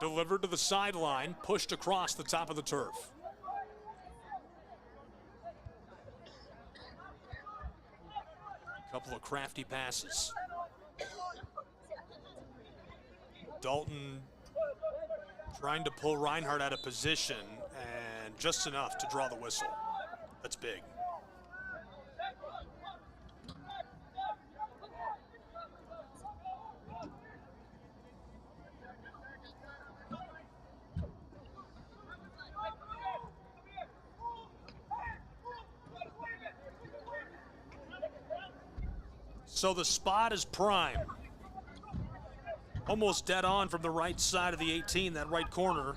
Delivered to the sideline, pushed across the top of the turf. Couple of crafty passes. Dalton trying to pull Reinhardt out of position, and just enough to draw the whistle. That's big. So the spot is prime. Almost dead on from the right side of the 18, that right corner.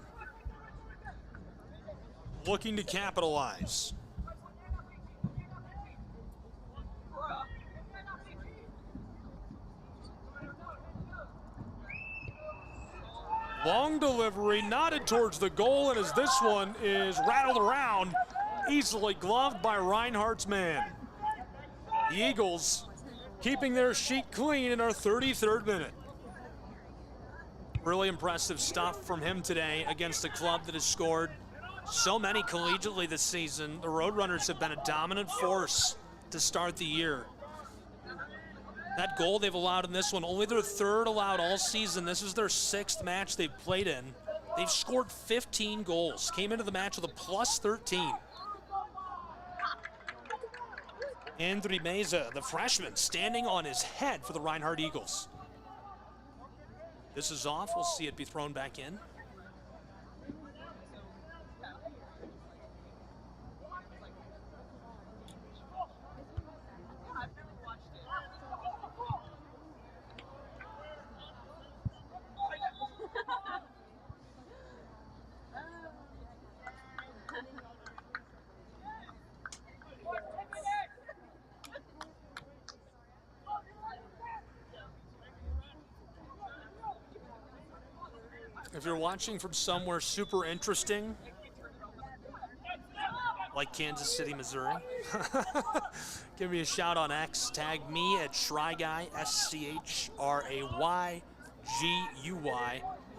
Looking to capitalize. Long delivery, nodded towards the goal, and as this one is rattled around, easily gloved by Reinhardt's man. The Eagles keeping their sheet clean in our 33rd minute. Really impressive stuff from him today against a club that has scored so many collegiately this season. The Roadrunners have been a dominant force to start the year. That goal they've allowed in this one, only their 3rd allowed all season. This is their 6th match they've played in. They've scored 15 goals. Came into the match with a plus 13. Andri Meza, the freshman, standing on his head for the Reinhardt Eagles. This is off. We'll see it be thrown back in. If you're watching from somewhere super interesting, like Kansas City, Missouri, give me a shout on X. Tag me at SchryGuy, SCHRAYGUY.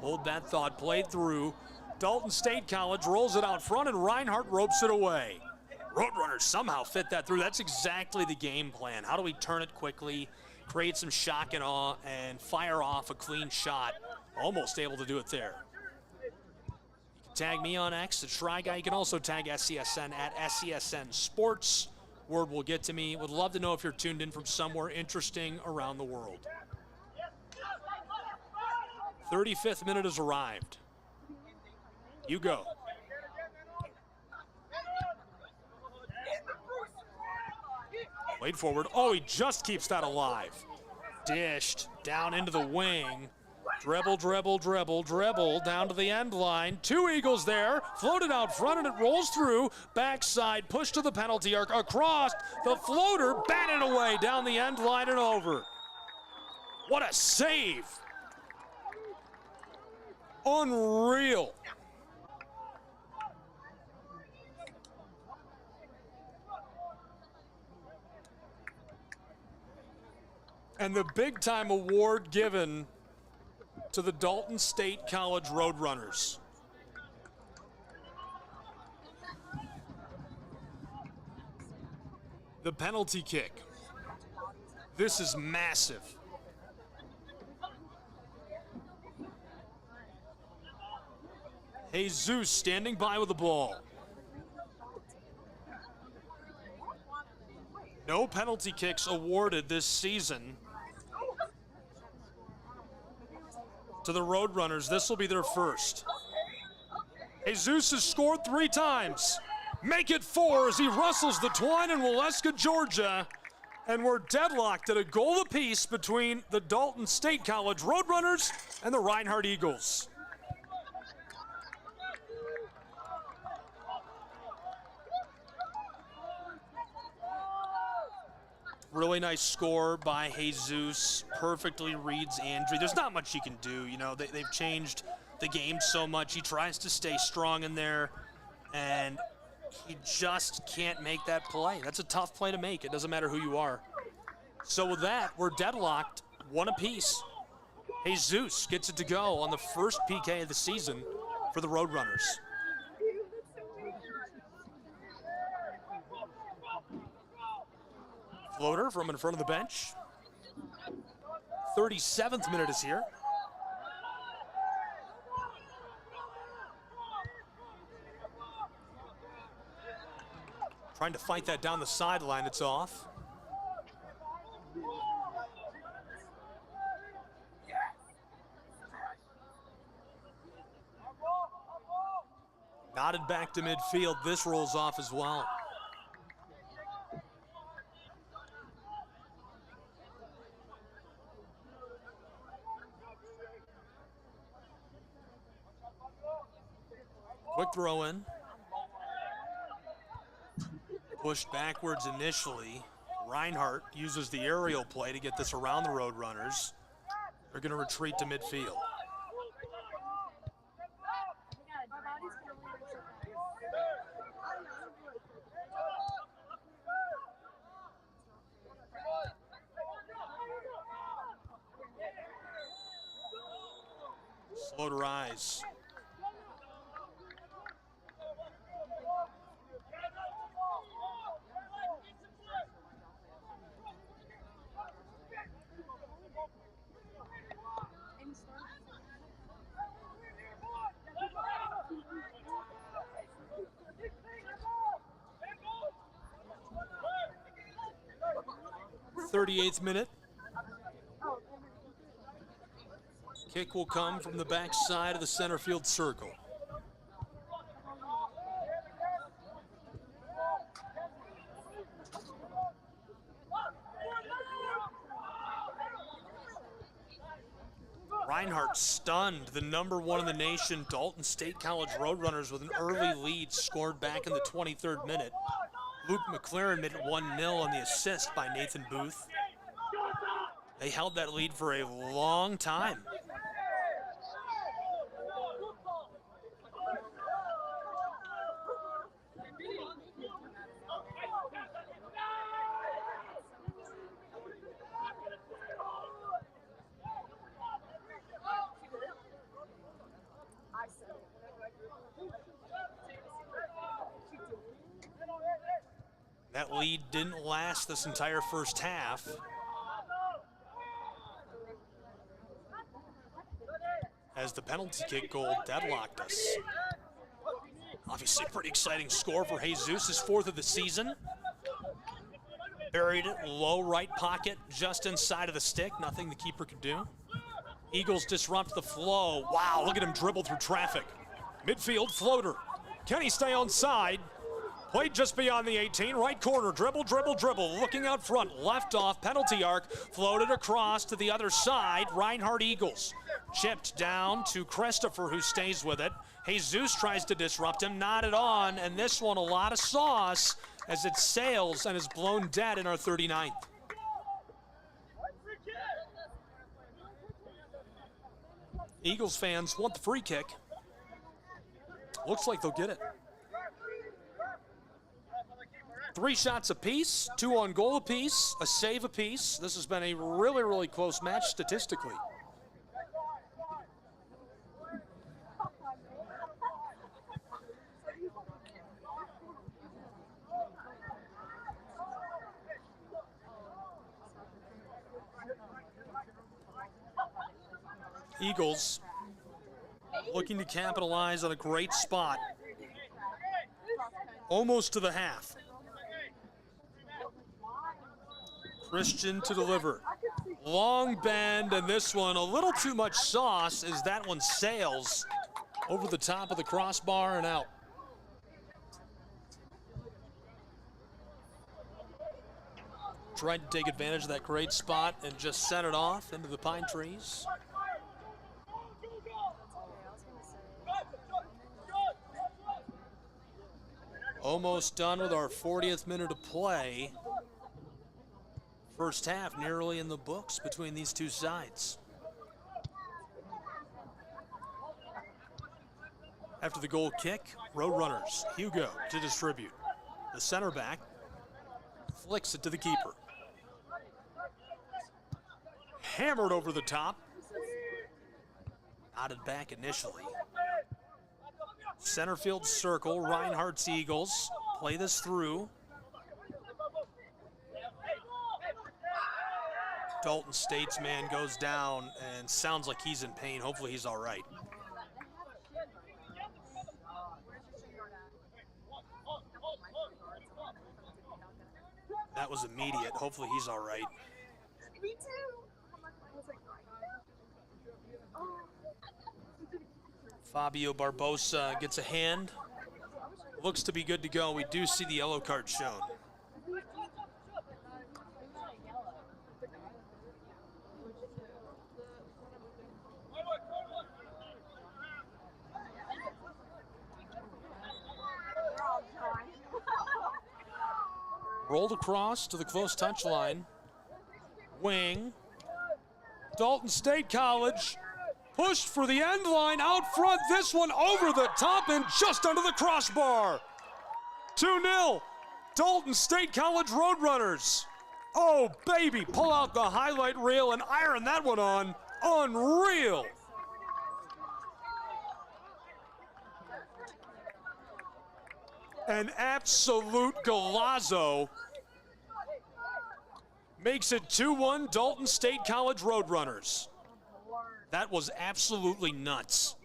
Hold that thought, played through. Dalton State College rolls it out front, and Reinhardt ropes it away. Roadrunners somehow fit that through. That's exactly the game plan. How do we turn it quickly, create some shock and awe, and fire off a clean shot? Almost able to do it there. You can tag me on X at SchryGuy. You can also tag SCSN at SCSN Sports. Word will get to me. Would love to know if you're tuned in from somewhere interesting around the world. 35th minute has arrived. You go. Played forward. Oh, he just keeps that alive. Dished down into the wing. Dribble, dribble, dribble, dribble down to the end line. Two Eagles there. Floated out front and it rolls through. Backside, push to the penalty arc. Across the floater, batted away down the end line and over. What a save. Unreal. And the big-time award given to the Dalton State College Roadrunners. The penalty kick. This is massive. Jesus standing by with the ball. No penalty kicks awarded this season to the Roadrunners. This will be their first. Jesus has scored 3 times. Make it 4 as he rustles the twine in Waleska, Georgia. And we're deadlocked at a goal apiece between the Dalton State College Roadrunners and the Reinhardt Eagles. Really nice score by Jesus. Perfectly reads Andrew. There's not much he can do. You know, they've changed the game so much. He tries to stay strong in there, and he just can't make that play. That's a tough play to make. It doesn't matter who you are. So with that, we're deadlocked, 1 apiece. Jesus gets it to go on the first PK of the season for the Roadrunners. Floater from in front of the bench. 37th minute is here. Trying to fight that down the sideline, it's off. Nodded back to midfield, this rolls off as well. Quick throw in. Pushed backwards initially. Reinhardt uses the aerial play to get this around the Roadrunners. They're going to retreat to midfield. Slow to rise. 38th minute. Kick will come from the backside of the center field circle. Reinhardt stunned the number one in the nation, Dalton State College Roadrunners, with an early lead scored back in the 23rd minute. Luke McLaren made it 1-0 on the assist by Nathan Booth. They held that lead for a long time. That lead didn't last this entire first half. As the penalty kick goal deadlocked us. Obviously, pretty exciting score for Jesus, his 4th of the season. Buried it low right pocket, just inside of the stick. Nothing the keeper could do. Eagles disrupt the flow. Wow, look at him dribble through traffic. Midfield floater. Can he stay on side? Played just beyond the 18, right corner, dribble, dribble, dribble, looking out front, left off, penalty arc, floated across to the other side, Reinhardt Eagles. Chipped down to Christopher, who stays with it. Jesus tries to disrupt him, knotted on, and this one a lot of sauce as it sails and is blown dead in our 39th. Eagles fans want the free kick. Looks like they'll get it. 3 shots apiece, 2 on goal apiece, a save apiece. This has been a really, really close match statistically. Eagles looking to capitalize on a great spot. Almost to the half. Christian to deliver. Long bend, and this one a little too much sauce as that one sails over the top of the crossbar and out. Tried to take advantage of that great spot and just sent it off into the pine trees. Almost done with our 40th minute of play. First half nearly in the books between these two sides. After the goal kick, Roadrunners, Hugo to distribute. The center back flicks it to the keeper. Hammered over the top. Knotted back initially. Center field circle, Reinhardt's Eagles play this through. Dalton State's man goes down and sounds like he's in pain. Hopefully he's all right. That was immediate. Hopefully he's all right. Me too. Fabio Barbosa gets a hand. Looks to be good to go. We do see the yellow card shown. Rolled across to the close touch line. Wing. Dalton State College. Pushed for the end line out front. This one over the top and just under the crossbar. 2-0. Dalton State College Roadrunners. Oh, baby. Pull out the highlight reel and iron that one on. Unreal. An absolute golazo. Makes it 2-1 Dalton State College Roadrunners. That was absolutely nuts.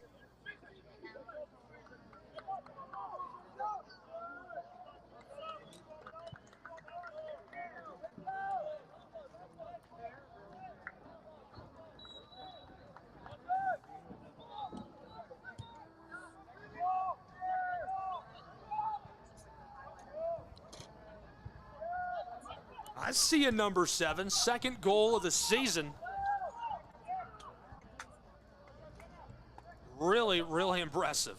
I see a number 7, second goal of the season. Really, really impressive.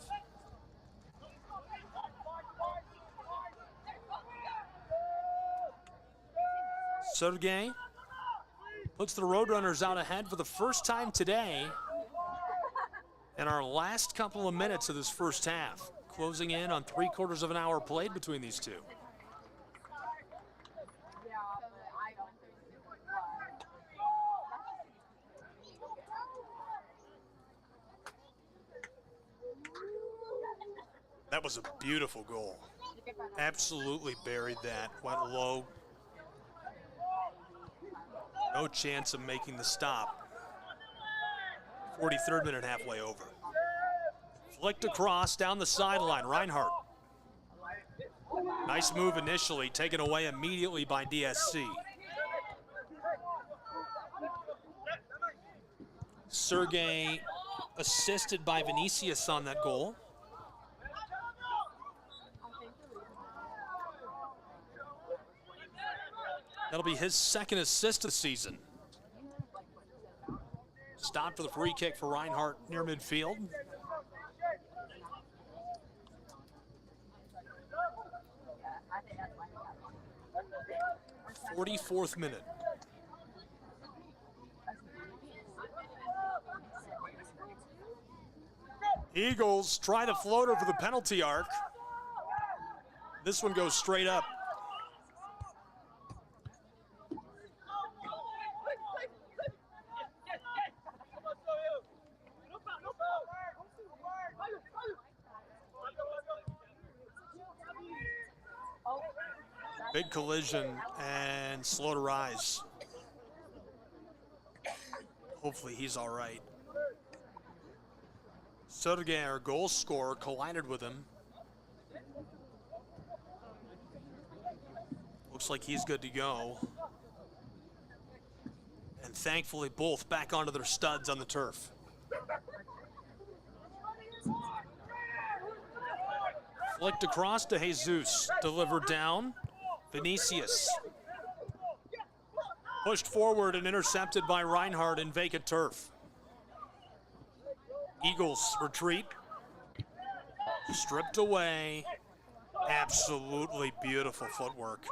Sergey puts the Roadrunners out ahead for the first time today in our last couple of minutes of this first half. Closing in on 3/4 of an hour played between these two. That was a beautiful goal. Absolutely buried that, went low. No chance of making the stop. 43rd minute, halfway over. Flicked across down the sideline, Reinhardt. Nice move initially, taken away immediately by DSC. Sergey assisted by Vinicius on that goal. That'll be his second assist of the season. Stopped for the free kick for Reinhardt near midfield. '44th minute. Eagles try to float over the penalty arc. This one goes straight up. Big collision and slow to rise. Hopefully he's all right. Sergey, our goal scorer, collided with him. Looks like he's good to go. And thankfully both back onto their studs on the turf. Flicked across to Jesus, delivered down. Vinicius. Pushed forward and intercepted by Reinhardt in vacant turf. Eagles retreat. Stripped away. Absolutely beautiful footwork.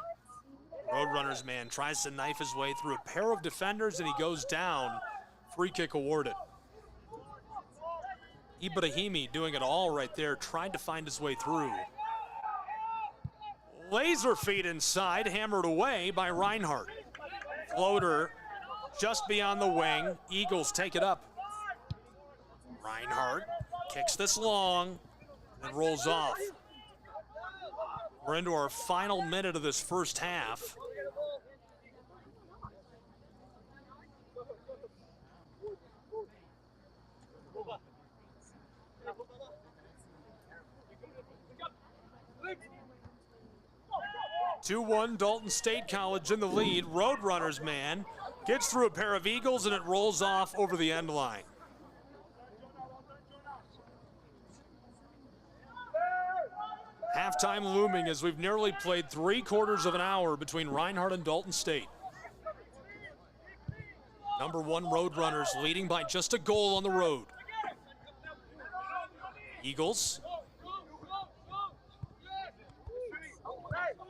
Roadrunners man tries to knife his way through a pair of defenders and he goes down. Free kick awarded. Ibrahimi doing it all right there, trying to find his way through. Laser feed inside, hammered away by Reinhardt. Floater just beyond the wing. Eagles take it up. Reinhardt kicks this long and rolls off. We're into our final minute of this first half. (2-1) Dalton State College in the lead. Roadrunners man gets through a pair of Eagles and it rolls off over the end line. Halftime looming as we've nearly played 3/4 of an hour between Reinhardt and Dalton State. Number 1 Roadrunners leading by just a goal on the road. Eagles.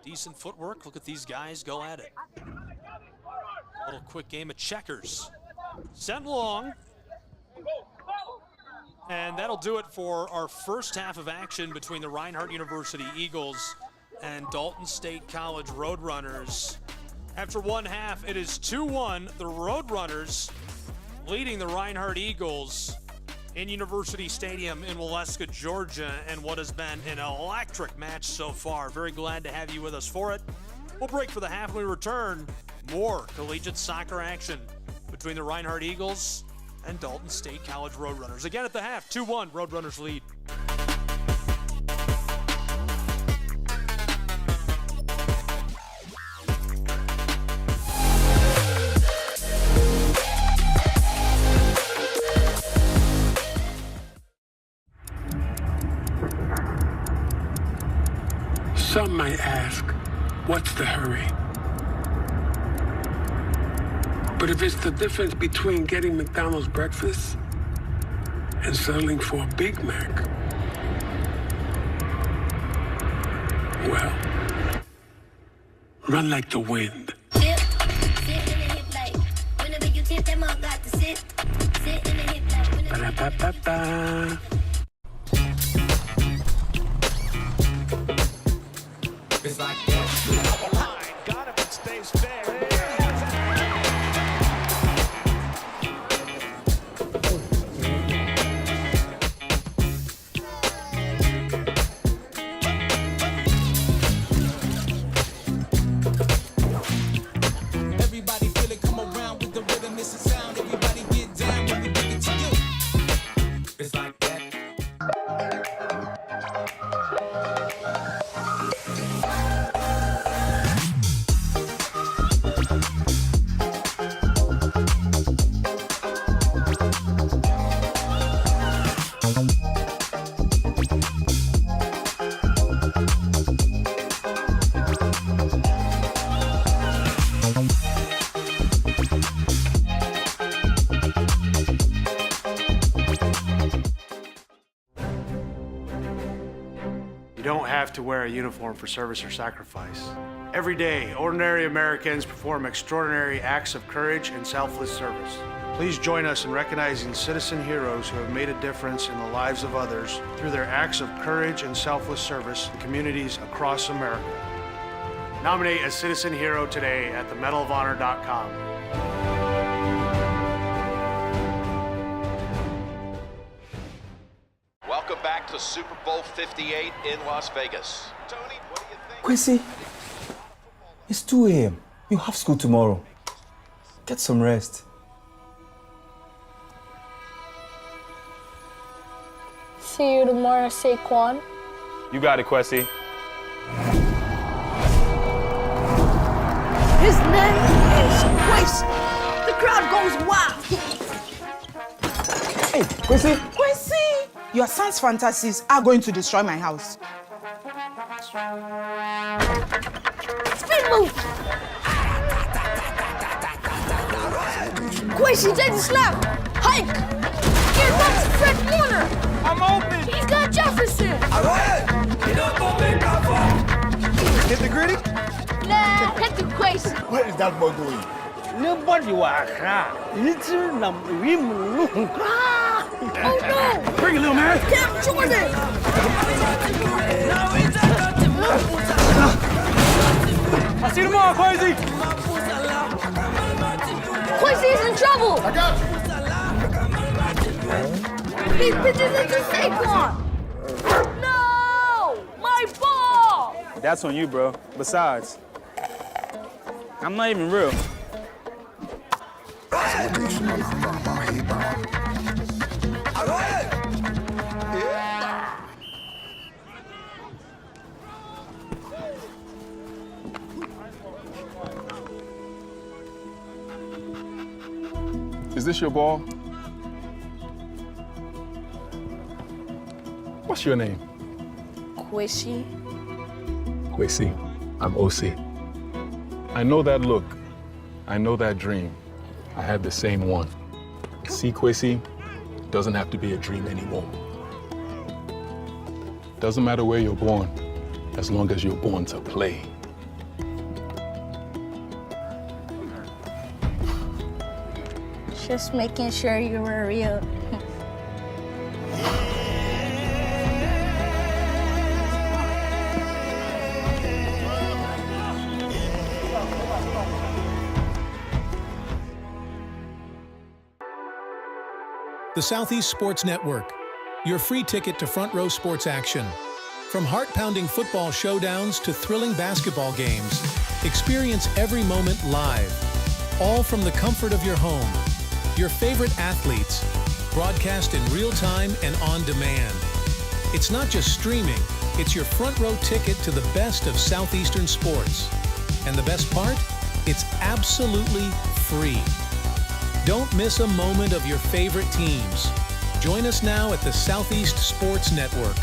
Decent footwork. Look at these guys go at it. A little quick game of checkers. Sent long. And that'll do it for our first half of action between the Reinhardt University Eagles and Dalton State College Roadrunners. After one half, it is 2-1. The Roadrunners leading the Reinhardt Eagles in University Stadium in Waleska, Georgia, and what has been an electric match so far. Very glad to have you with us for it. We'll break for the half when we return. More collegiate soccer action between the Reinhardt Eagles and Dalton State College Roadrunners. Again at the half, 2-1, Roadrunners lead. Some might ask, what's the hurry? But if it's the difference between getting McDonald's breakfast and settling for a Big Mac, well, run like the wind. Ba-da-ba-ba-ba. It's like that. Got him and stays fair. Everybody feel it, come around with the rhythm, it's a sound. Everybody get down when we bring it to you. It's like that. You don't have to wear a uniform for service or sacrifice. Every day, ordinary Americans perform extraordinary acts of courage and selfless service. Please join us in recognizing citizen heroes who have made a difference in the lives of others through their acts of courage and selfless service in communities across America. Nominate a citizen hero today at themedalofhonor.com. Welcome back to Super Bowl 58 in Las Vegas. Tony, what do you think? Quincy, it's 2 a.m. You have school tomorrow. Get some rest. See you tomorrow, Saquon. You got it, Quessy. His name is Quincy. The crowd goes wild. Hey, Quincy. Quincy, your son's fantasies are going to destroy my house. Spin move. Quincy, take the snap. Hike. Here comes Fred Warner. I'm open. He's got Jefferson. All right. Hit the gritty? Nah, hit the Quincy. What is that boy doing? Nobody was little number. Oh no! Bring it, little man. Cam Jordan. I see you tomorrow, Quincy. Quincy's in trouble. I got you. He pitches it to Saquon. No! My ball! That's on you, bro. Besides, I'm not even real. Is this your ball? What's your name? Quincy. Quincy. I'm OC. I know that look. I know that dream. I had the same one. See, Quincy, doesn't have to be a dream anymore. Doesn't matter where you're born, as long as you're born to play. Just making sure you were real. The Southeast Sports Network, your free ticket to front row sports action. From heart-pounding football showdowns to thrilling basketball games, experience every moment live, all from the comfort of your home. Your favorite athletes, broadcast in real time and on demand. It's not just streaming, it's your front row ticket to the best of Southeastern sports. And the best part? It's absolutely free. Don't miss a moment of your favorite teams. Join us now at the Southeast Sports Network.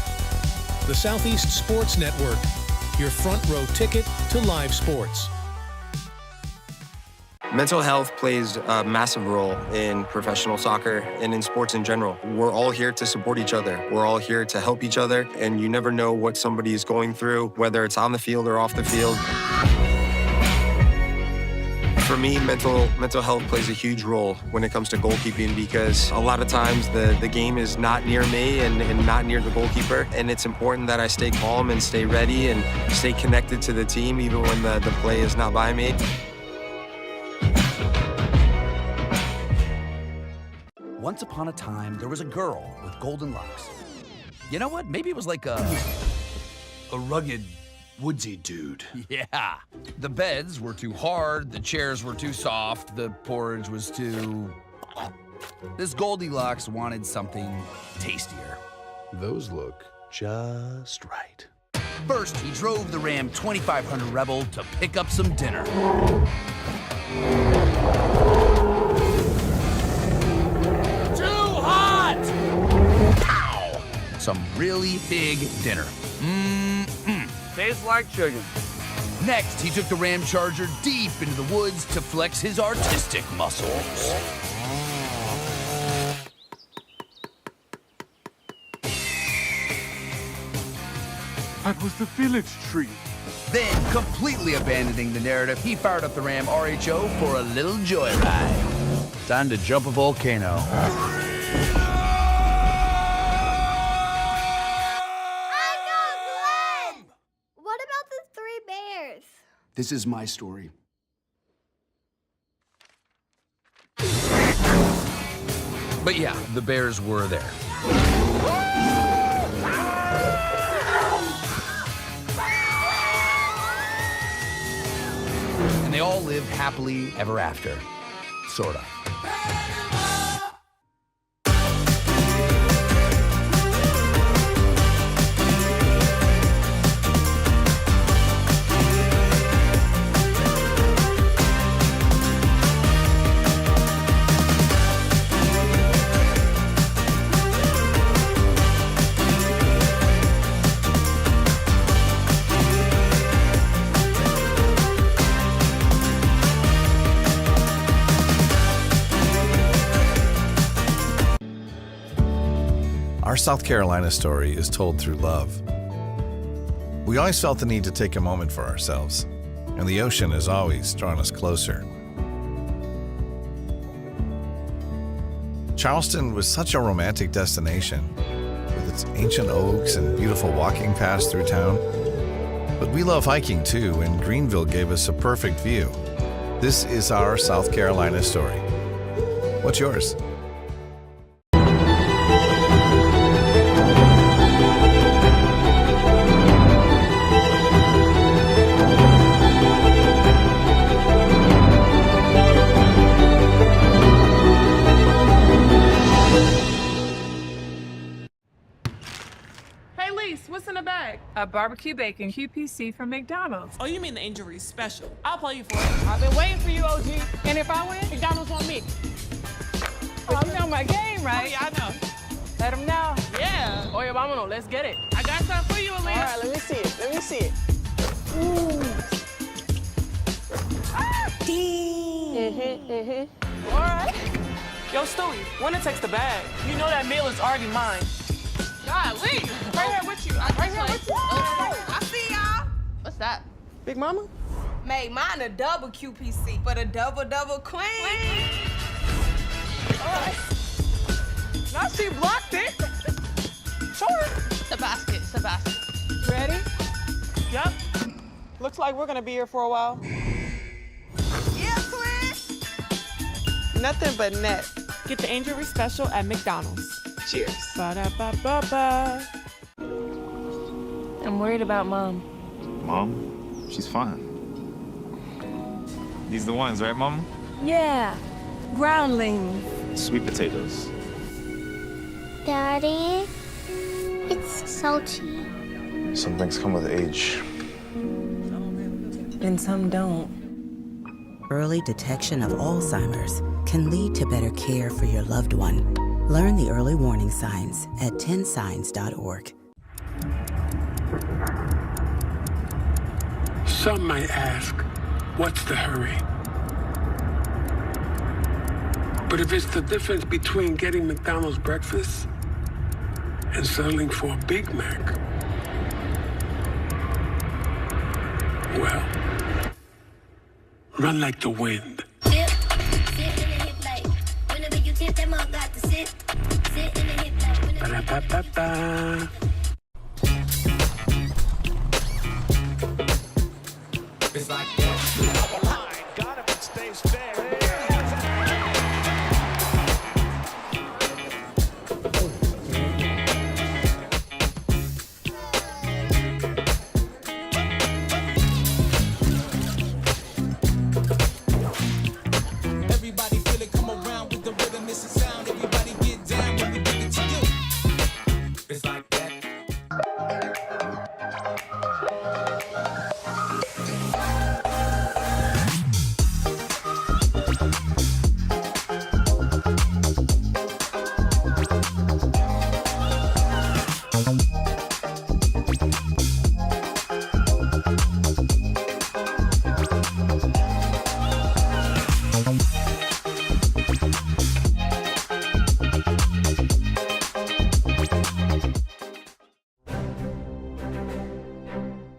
The Southeast Sports Network, your front row ticket to live sports. Mental health plays a massive role in professional soccer and in sports in general. We're all here to support each other. We're all here to help each other, and you never know what somebody is going through, whether it's on the field or off the field. For me, mental health plays a huge role when it comes to goalkeeping because a lot of times the game is not near me and not near the goalkeeper, and it's important that I stay calm and stay ready and stay connected to the team even when the play is not by me. Once upon a time, there was a girl with golden locks. You know what? Maybe it was like a rugged, woodsy dude. Yeah. The beds were too hard, the chairs were too soft, the porridge was too... This Goldilocks wanted something tastier. Those look just right. First, he drove the Ram 2500 Rebel to pick up some dinner. Too hot! Pow! Some really big dinner. Tastes like chicken. Next, he took the Ram Charger deep into the woods to flex his artistic muscles. That was the village tree. Then, completely abandoning the narrative, he fired up the Ram RHO for a little joyride. Time to jump a volcano. This is my story. But yeah, the bears were there. And they all lived happily ever after. Sorta. Our South Carolina story is told through love. We always felt the need to take a moment for ourselves, and the ocean has always drawn us closer. Charleston was such a romantic destination, with its ancient oaks and beautiful walking paths through town. But we love hiking too, and Greenville gave us a perfect view. This is our South Carolina story. What's yours? What's in the bag? A barbecue bacon QPC from McDonald's. Oh, you mean the injury special? I'll play you for it. I've been waiting for you, OG. And if I win, McDonald's on me. Oh, you know my game, right? Oh, yeah, I know. Let them know. Yeah. Oye, vámonos. Let's get it. I got something for you, Aaliyah. All right, let me see it. Let me see it. Ooh. Ah! All right. Yo, Stewie, winner takes the bag. You know that meal is already mine. Golly. Right here with you. Right here with you. I see y'all. What's that? Big Mama? Made mine a double QPC, but a double queen. All right. Now she blocked it. Show her. It's a basket. It's a basket. Ready? Yep. Looks like we're gonna be here for a while. Yeah, twin. Nothing but net. Get the injury special at McDonald's. Cheers. Ba-da-ba-ba-ba. I'm worried about Mom. Mom? She's fine. These are the ones, right, Mom? Yeah. Groundlings. Sweet potatoes. Daddy, it's salty. Some things come with age. And some don't. Early detection of Alzheimer's can lead to better care for your loved one. Learn the early warning signs at 10signs.org. Some might ask, what's the hurry? But if it's the difference between getting McDonald's breakfast and settling for a Big Mac, well, run like the wind. Ba-da-ba-ba-ba. It's like that. Got him and stays fair. Everybody feel it, come around with the rhythm, it's a sound. Everybody get down when we give it to you. It's like that.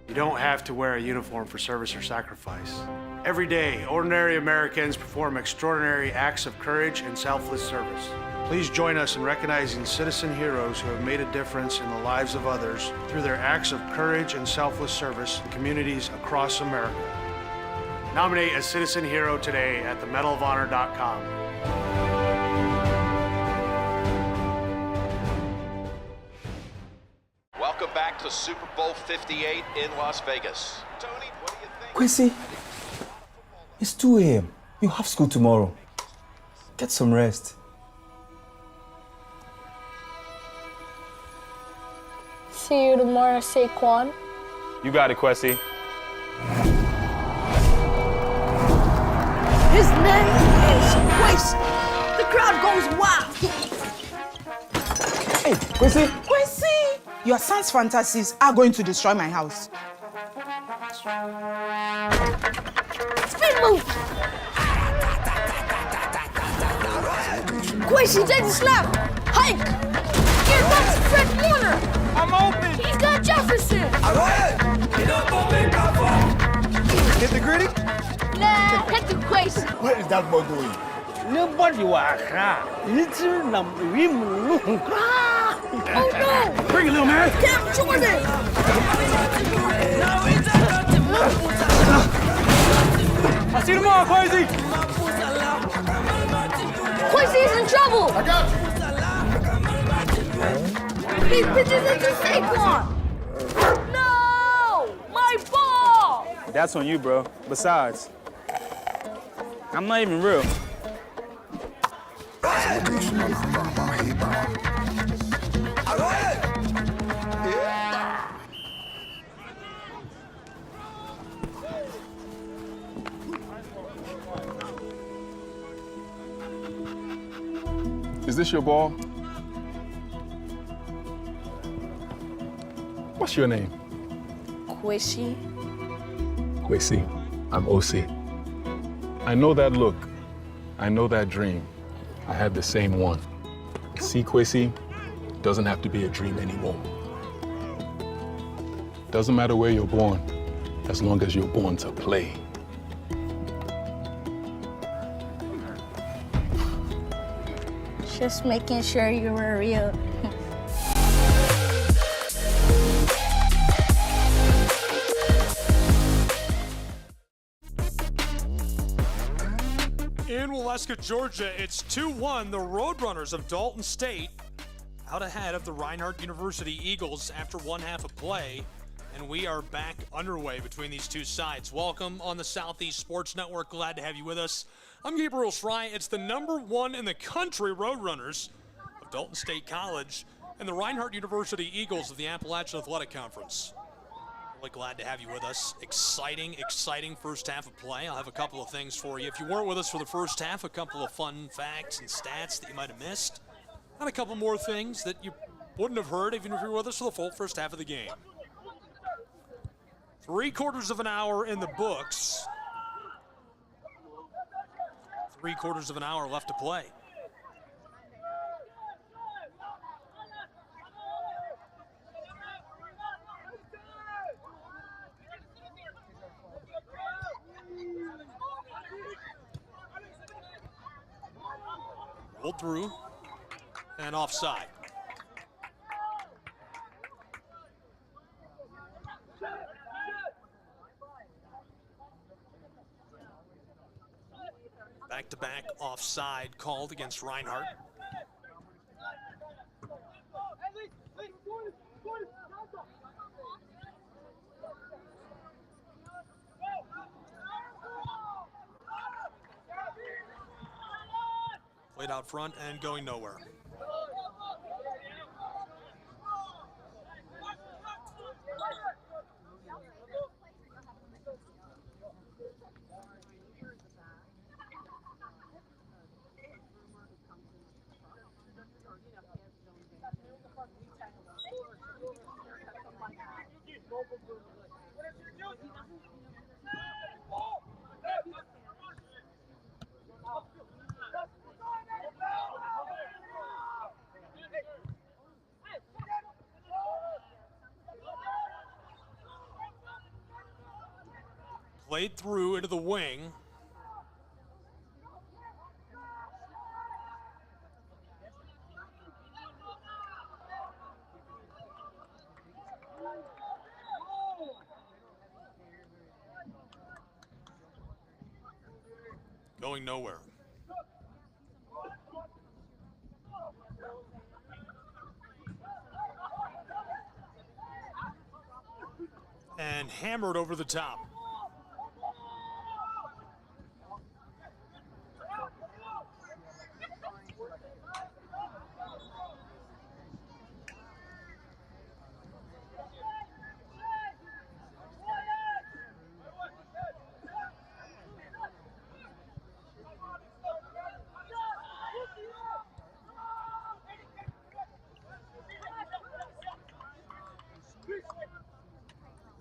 You don't have to wear a uniform for service or sacrifice. Every day, ordinary Americans perform extraordinary acts of courage and selfless service. Please join us in recognizing citizen heroes who have made a difference in the lives of others through their acts of courage and selfless service in communities across America. Nominate a citizen hero today at themedalofhonor.com. Welcome back to Super Bowl 58 in Las Vegas. Tony, what do you think? Kwesi, it's 2 a.m. You have school tomorrow. Get some rest. See you tomorrow, Saquon. You got it, Kwesi. His name is Quasi. The crowd goes wild. Hey, Kwesi! Kwesi! Your son's fantasies are going to destroy my house. Spin move. Quasi takes a snap. Hike. Here comes Fred Warner. I'm open. He's got Jefferson. All right. Hit the gritty? Nah, hit the Quasi. What is that boy doing? Nobody was little Oh no! Bring it, little man. Cam Jordan. I'll see you tomorrow, Quasi. Quasi is in trouble. I got you. He pitches it to Saquon. No! My ball! That's on you, bro. Besides, I'm not even real. Is this your ball? What's your name? Quasi. Kwesi, I'm OC. I know that look. I know that dream. I had the same one. See, Kwesi, doesn't have to be a dream anymore. Doesn't matter where you're born, as long as you're born to play. Just making sure you were real. In Waleska, Georgia, it's 2-1. The Roadrunners of Dalton State out ahead of the Reinhardt University Eagles after one half of play. And we are back underway between these two sides. Welcome on the Southeast Sports Network. Glad to have you with us. I'm Gabriel Fry. It's the #1 in the country Roadrunners of Dalton State College and the Reinhardt University Eagles of the Appalachian Athletic Conference. Really glad to have you with us. Exciting first half of play. I'll have a couple of things for you. If you weren't with us for the first half, a couple of fun facts and stats that you might have missed. And a couple more things that you wouldn't have heard even if you were with us for the full first half of the game. 3/4 of an hour in the books. 3/4 of an hour left to play. Rolled through and offside. Back-to-back offside called against Reinhardt. Played out front and going nowhere. Played through into the wing. Going nowhere. And hammered over the top.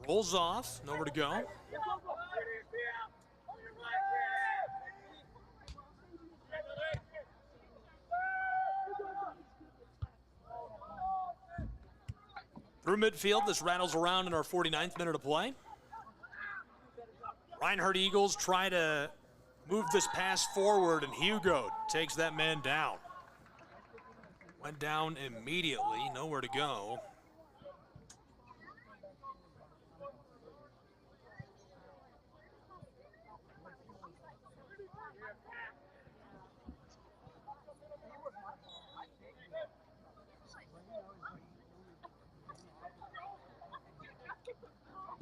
Rolls off, nowhere to go. Through midfield, this rattles around in our 49th minute of play. Reinhardt Eagles try to move this pass forward, and Hugo takes that man down. Went down immediately, nowhere to go.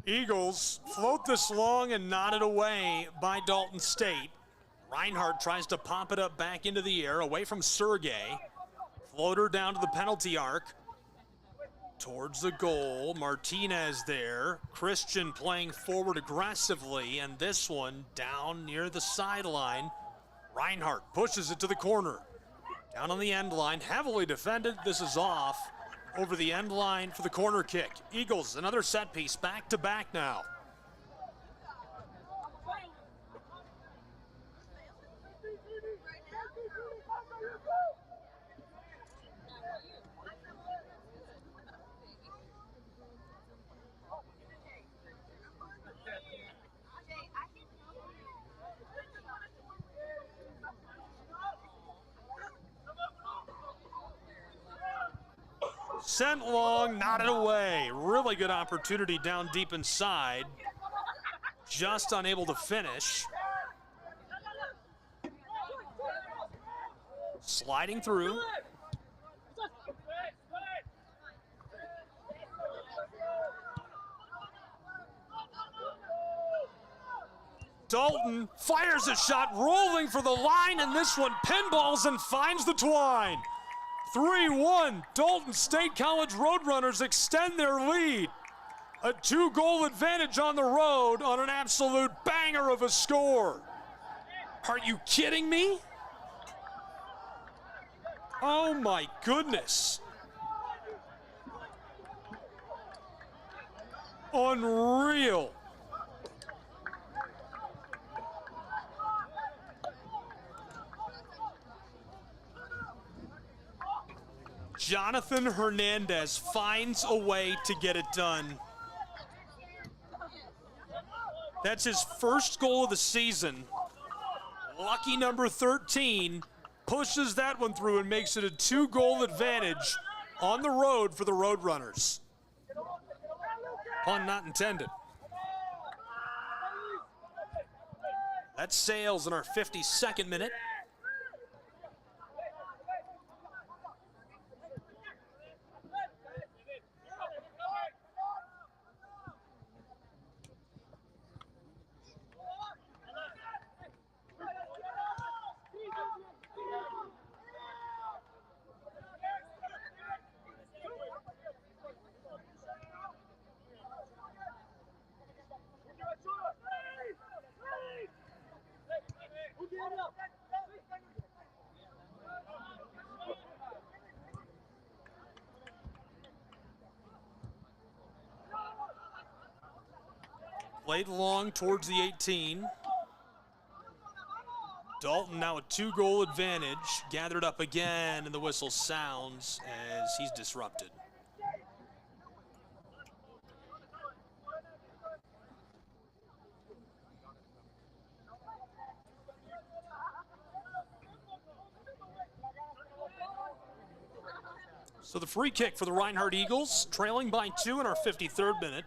Eagles float this long and knotted away by Dalton State. Reinhardt tries to pop it up back into the air, away from Sergey. Floater down to the penalty arc. Towards the goal, Martinez there. Christian playing forward aggressively, and this one down near the sideline. Reinhardt pushes it to the corner. Down on the end line, heavily defended. This is off. Over the end line for the corner kick. Eagles, another set piece, back to back now. Sent long, knotted away. Really good opportunity down deep inside. Just unable to finish. Sliding through. Dalton fires a shot, rolling for the line, and this one pinballs and finds the twine. 3-1, Dalton State College Roadrunners extend their lead. A 2-goal advantage on the road on an absolute banger of a score. Are you kidding me? Oh my goodness. Unreal. Jonathan Hernandez finds a way to get it done. That's his first goal of the season. Lucky number 13 pushes that one through and makes it a 2-goal advantage on the road for the Roadrunners. Pun not intended. That sails in our 52nd minute. Played long towards the 18. Dalton now a 2-goal advantage. Gathered up again, and the whistle sounds as he's disrupted. So the free kick for the Reinhardt Eagles, trailing by 2 in our 53rd minute.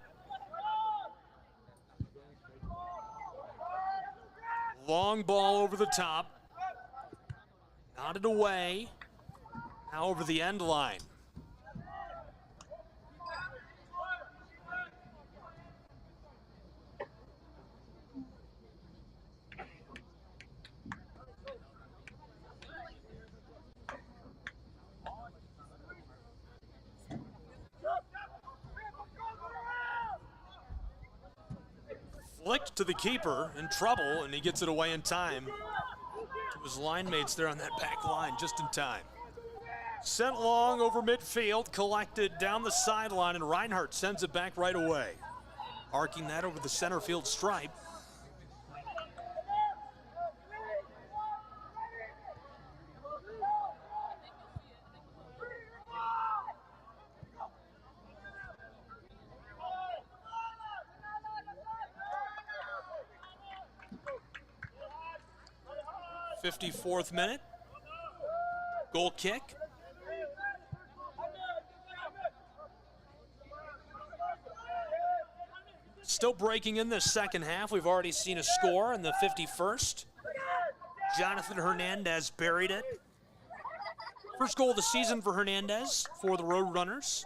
Long ball over the top. Nodded away. Now over the end line. Flicked to the keeper, in trouble, and he gets it away in time. To his line mates there on that back line, just in time. Sent long over midfield, collected down the sideline, and Reinhardt sends it back right away. Arcing that over the center field stripe. '54th minute. Goal kick. Still breaking in the second half. We've already seen a score in the 51st. Jonathan Hernandez buried it. First goal of the season for Hernandez for the Roadrunners.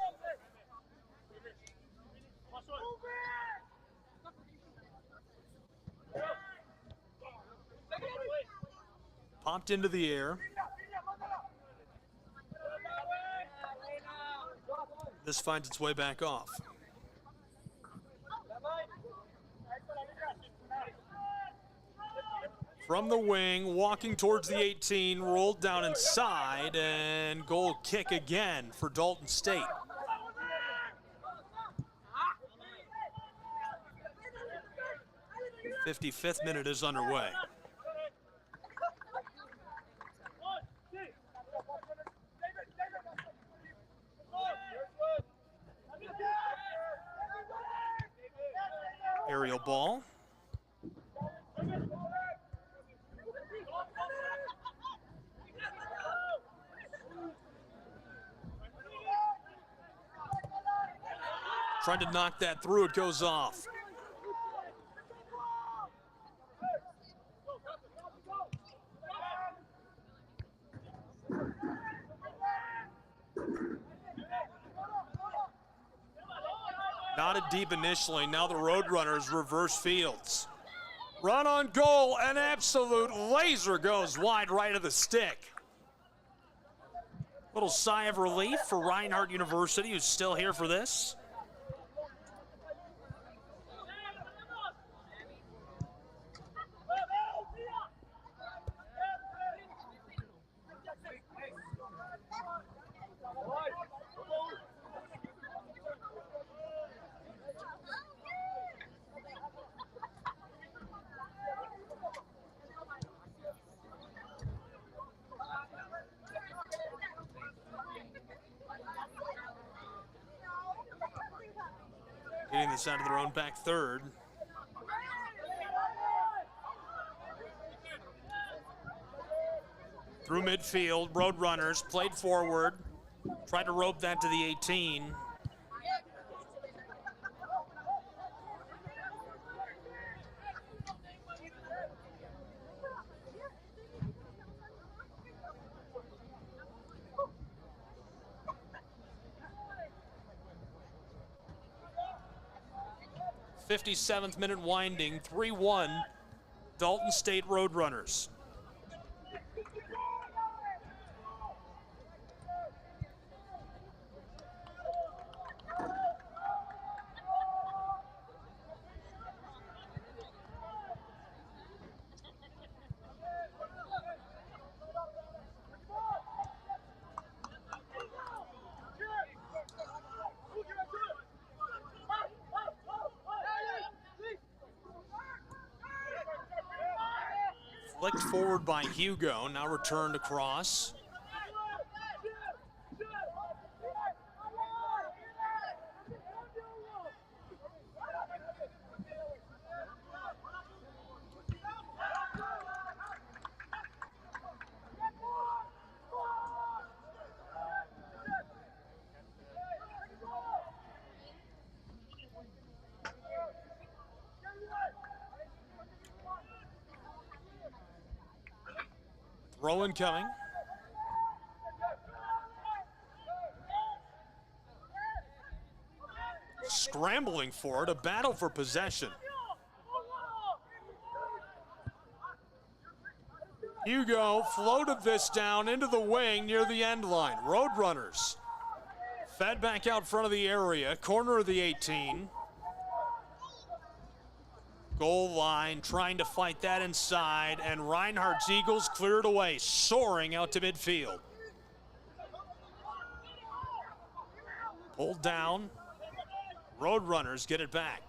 Popped into the air. This finds its way back off. From the wing, walking towards the 18, rolled down inside, and goal kick again for Dalton State. The 55th minute is underway. Aerial ball. Trying to knock that through, it goes off. Knotted deep initially, now the Roadrunners reverse fields. Run on goal, an absolute laser goes wide right of the stick. Little sigh of relief for Reinhardt University, who's still here for this. Getting this out of their own back third. Through midfield, Roadrunners played forward. Tried to rope that to the 18. '57th minute winding, 3-1, Dalton State Roadrunners. Flicked forward by Hugo, now returned across. Throw incoming. Scrambling for it, a battle for possession. Hugo floated this down into the wing near the end line. Roadrunners fed back out front of the area, corner of the 18. Goal line, trying to fight that inside, and Reinhardt's Eagles cleared away, soaring out to midfield. Pulled down. Roadrunners get it back.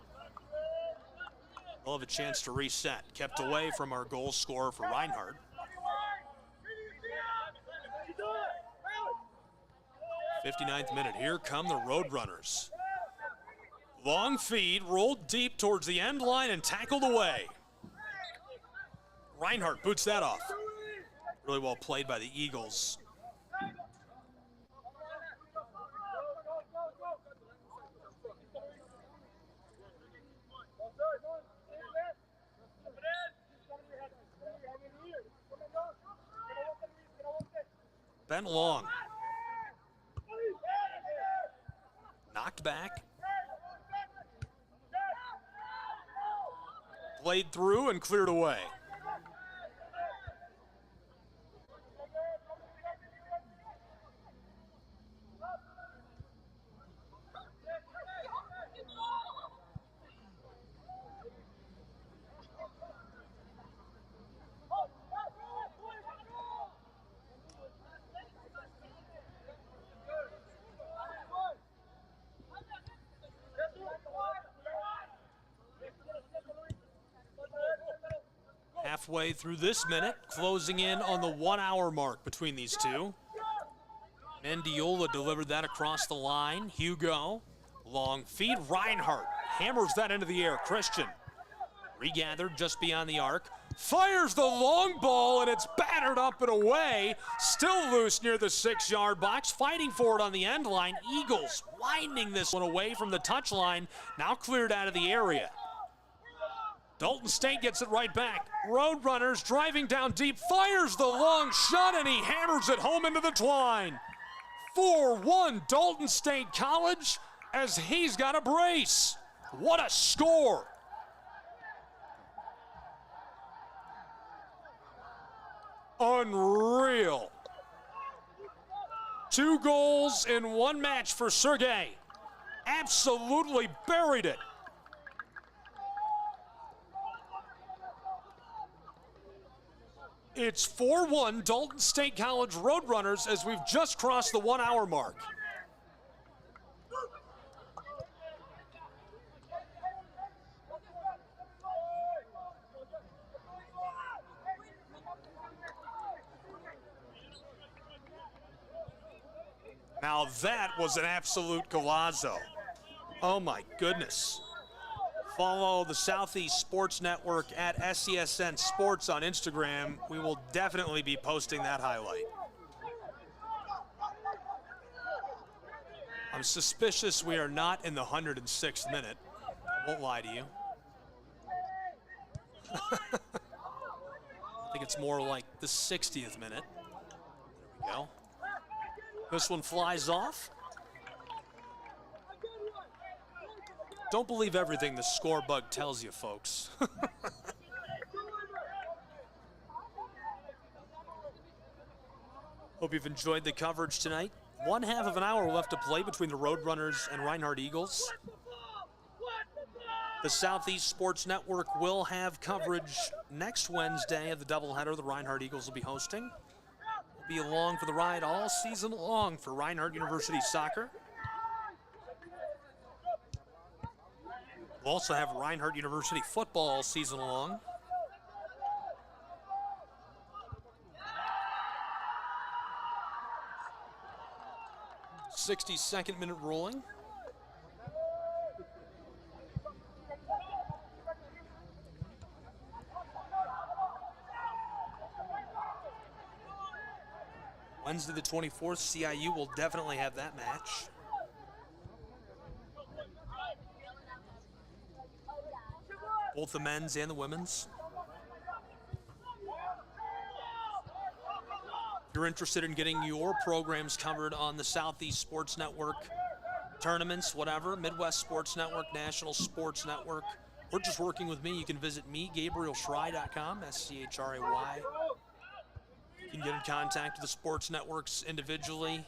They'll have a chance to reset. Kept away from our goal scorer for Reinhardt. 59th minute, here come the Roadrunners. Long feed, rolled deep towards the end line and tackled away. Reinhardt boots that off. Really well played by the Eagles. Bent long. Knocked back. Played through and cleared away. Halfway through this minute, closing in on the 1 hour mark between these two. Mendiola delivered that across the line. Hugo, long feed. Reinhardt hammers that into the air. Christian, regathered just beyond the arc. Fires the long ball, and it's battered up and away. Still loose near the 6-yard box. Fighting for it on the end line. Eagles winding this one away from the touchline. Now cleared out of the area. Dalton State gets it right back. Roadrunners driving down deep, fires the long shot, and he hammers it home into the twine. 4-1 Dalton State College as he's got a brace. What a score. Unreal. 2 goals in 1 match for Sergey. Absolutely buried it. It's 4-1 Dalton State College Roadrunners as we've just crossed the 1 hour mark. Now that was an absolute golazo. Oh my goodness. Follow the Southeast Sports Network at SESN Sports on Instagram. We will definitely be posting that highlight. I'm suspicious we are not in the 106th minute. I won't lie to you. I think it's more like the 60th minute. There we go. This one flies off. Don't believe everything the score bug tells you, folks. Hope you've enjoyed the coverage tonight. 1/2 of an hour left to play between the Roadrunners and Reinhardt Eagles. The Southeast Sports Network will have coverage next Wednesday of the doubleheader the Reinhardt Eagles will be hosting. We'll be along for the ride all season long for Reinhardt University Soccer. We'll also have Reinhardt University football all season long. '62nd minute rolling. Wednesday the 24th, CIU will definitely have that match. Both the men's and the women's. If you're interested in getting your programs covered on the Southeast Sports Network, tournaments, whatever, Midwest Sports Network, National Sports Network, or just working with me, you can visit me, GabrielSchray.com, SCHRAY. You can get in contact with the sports networks individually.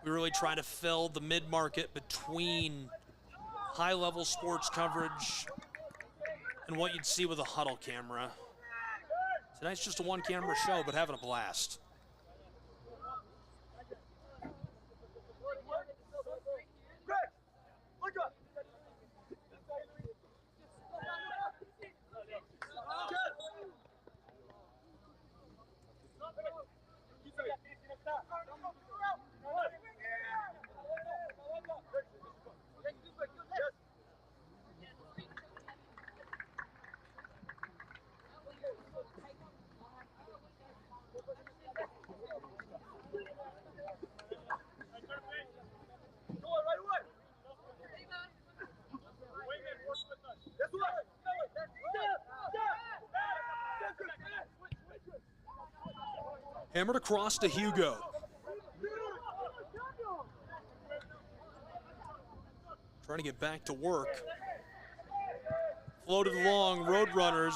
We really try to fill the mid-market between high-level sports coverage and what you'd see with a huddle camera. Tonight's just a one-camera show, but having a blast. Hammered across to Hugo. Trying to get back to work. Floated along, Roadrunners.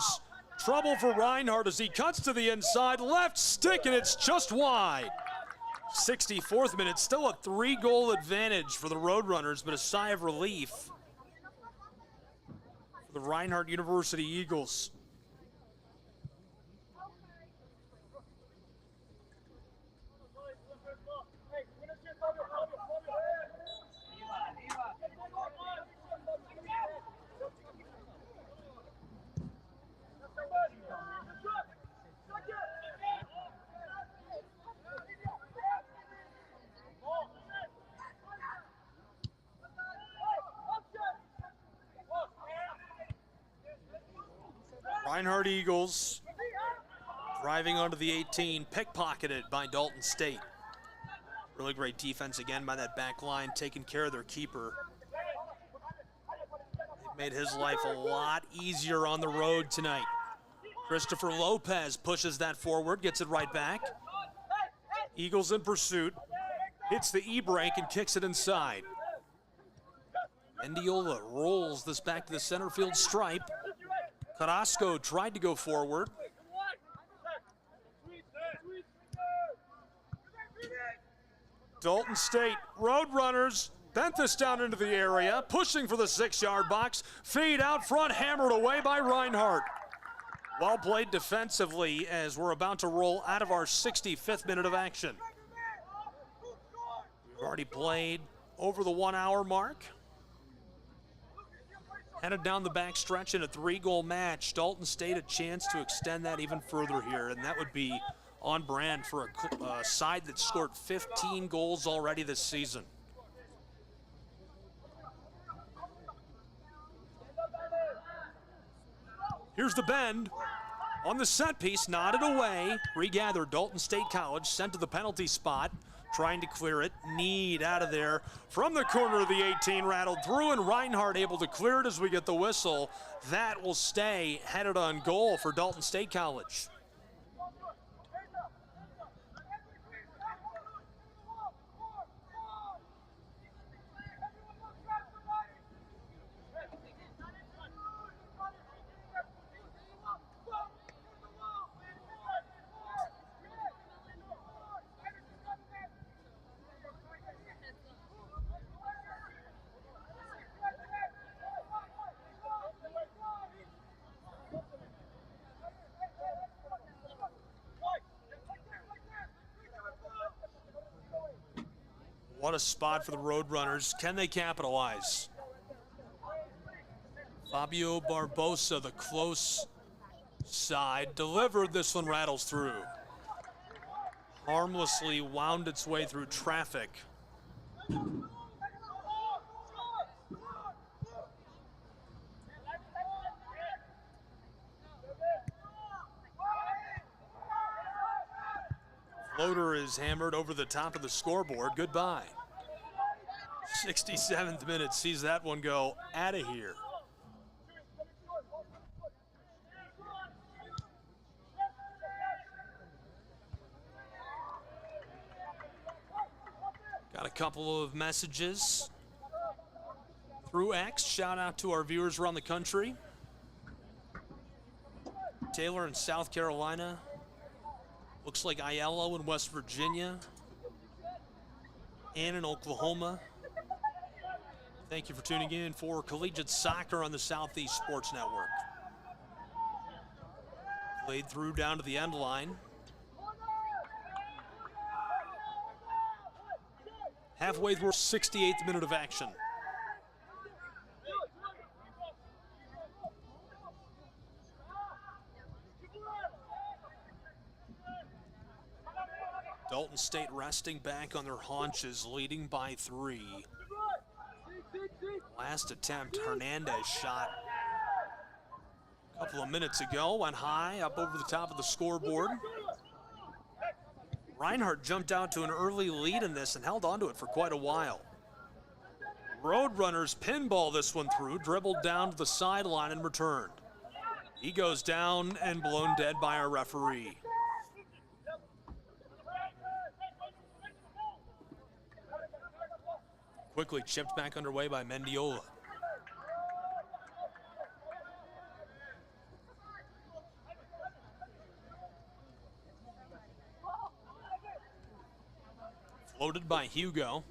Trouble for Reinhardt as he cuts to the inside. Left stick, and it's just wide. 64th minute, still a 3-goal advantage for the Roadrunners, but a sigh of relief for the Reinhardt University Eagles. Reinhardt Eagles driving onto the 18, pickpocketed by Dalton State. Really great defense again by that back line, taking care of their keeper. They've made his life a lot easier on the road tonight. Christopher Lopez pushes that forward, gets it right back. Eagles in pursuit, hits the E-break and kicks it inside. Mendiola rolls this back to the center field stripe. Carrasco tried to go forward. Dalton State, Roadrunners, bent this down into the area, pushing for the 6-yard box. Feed out front, hammered away by Reinhardt. Well played defensively as we're about to roll out of our 65th minute of action. We've already played over the 1-hour mark. Headed down the back stretch in a 3-goal match. Dalton State a chance to extend that even further here, and that would be on brand for a side that scored 15 goals already this season. Here's the bend. On the set piece, nodded away. Regathered, Dalton State College, sent to the penalty spot. Trying to clear it. Need out of there. From the corner of the 18, rattled through, and Reinhardt able to clear it as we get the whistle. That will stay headed on goal for Dalton State College. What a spot for the Roadrunners. Can they capitalize? Fabio Barbosa, the close side, delivered. This one rattles through. Harmlessly wound its way through traffic. Floater is hammered over the top of the scoreboard. Goodbye. 67th minute sees that one go out of here. Got a couple of messages through X. Shout out to our viewers around the country. Taylor in South Carolina. Looks like Aiello in West Virginia. Ann in Oklahoma. Thank you for tuning in for collegiate soccer on the Southeast Sports Network. Played through down to the end line. Halfway through 68th minute of action. Dalton State resting back on their haunches, leading by 3. Last attempt, Hernandez shot a couple of minutes ago, went high up over the top of the scoreboard. Reinhardt jumped out to an early lead in this and held onto it for quite a while. Roadrunners pinball this one through, dribbled down to the sideline and returned. He goes down and blown dead by our referee. Quickly chipped back underway by Mendiola. Floated by Hugo.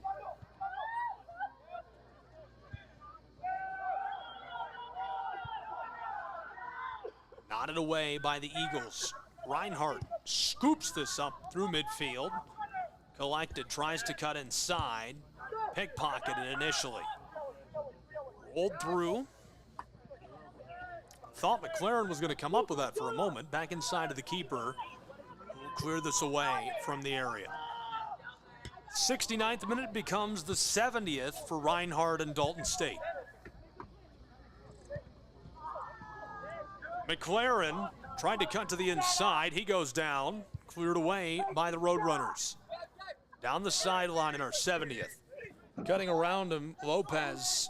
Nodded away by the Eagles. Reinhardt scoops this up through midfield. Collected, tries to cut inside. Pickpocketed initially. Rolled through. Thought McLaren was going to come up with that for a moment. Back inside of the keeper, who will clear this away from the area. 69th minute becomes the 70th for Reinhardt and Dalton State. McLaren tried to cut to the inside. He goes down, cleared away by the Roadrunners. Down the sideline in our 70th. Cutting around him, Lopez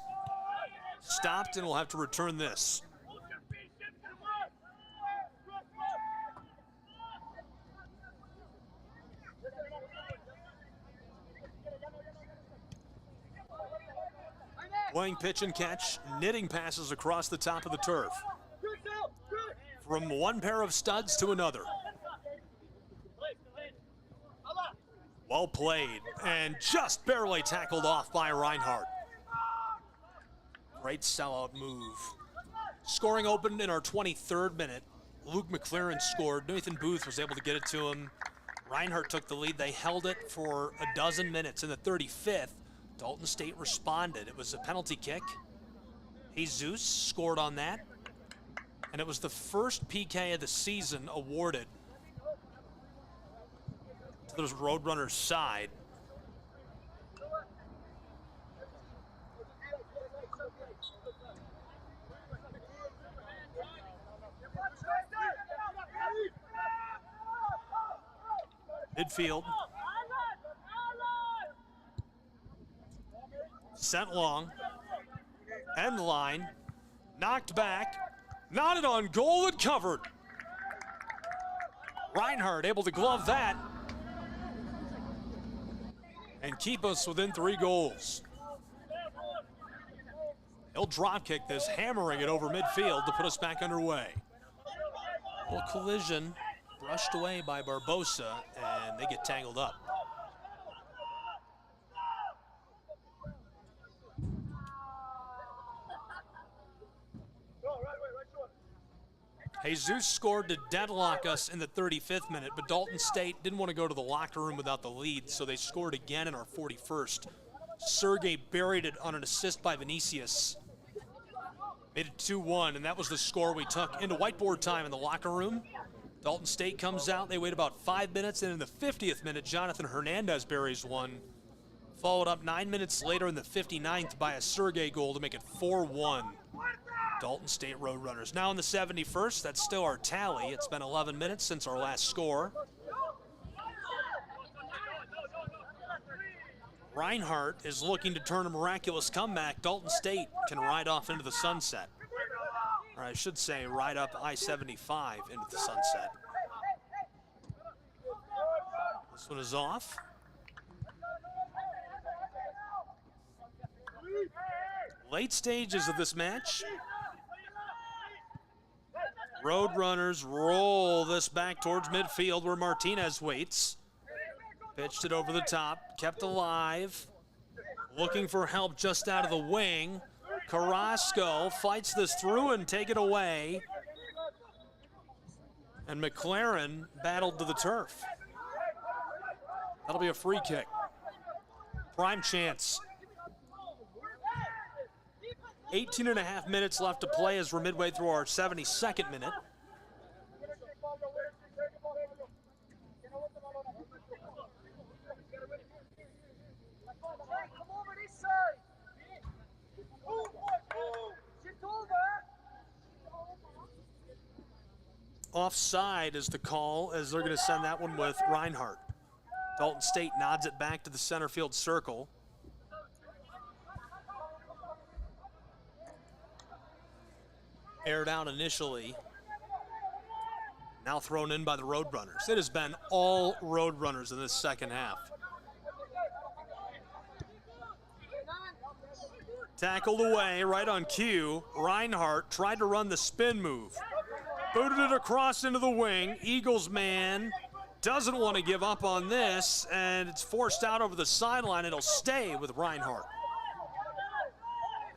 stopped and will have to return this. Playing pitch and catch, knitting passes across the top of the turf. From one pair of studs to another. Well played, and just barely tackled off by Reinhardt. Great sellout move. Scoring opened in our 23rd minute. Luke McLaren scored. Nathan Booth was able to get it to him. Reinhardt took the lead. They held it for a dozen minutes. In the 35th, Dalton State responded. It was a penalty kick. Jesus scored on that. And it was the first PK of the season awarded to the Roadrunners' side. Midfield. Sent long. End line. Knocked back. Knotted on goal and covered. Reinhardt able to glove that and keep us within 3 goals. He'll drop kick this, hammering it over midfield to put us back underway. A little collision, brushed away by Barbosa, and they get tangled up. Jesus scored to deadlock us in the 35th minute, but Dalton State didn't want to go to the locker room without the lead, so they scored again in our 41st. Sergey buried it on an assist by Vinicius. Made it 2-1, and that was the score we took into whiteboard time in the locker room. Dalton State comes out. They wait about 5 minutes, and in the 50th minute, Jonathan Hernandez buries one. Followed up 9 minutes later in the 59th by a Sergey goal to make it 4-1. Dalton State Roadrunners. Now in the 71st, that's still our tally. It's been 11 minutes since our last score. Reinhardt is looking to turn a miraculous comeback. Dalton State can ride off into the sunset. Or I should say, ride up I-75 into the sunset. This one is off. Late stages of this match. Roadrunners roll this back towards midfield where Martinez waits. Pitched it over the top, kept alive. Looking for help just out of the wing. Carrasco fights this through and take it away. And McLaren battled to the turf. That'll be a free kick. Prime chance. 18.5 minutes left to play as we're midway through our 72nd minute. Offside is the call, as they're going to send that one with Reinhardt. Dalton State nods it back to the center field circle. Aired out initially. Now thrown in by the Roadrunners. It has been all Roadrunners in this second half. Tackled away, right on cue. Reinhardt tried to run the spin move. Booted it across into the wing. Eagles man doesn't want to give up on this, and it's forced out over the sideline. It'll stay with Reinhardt.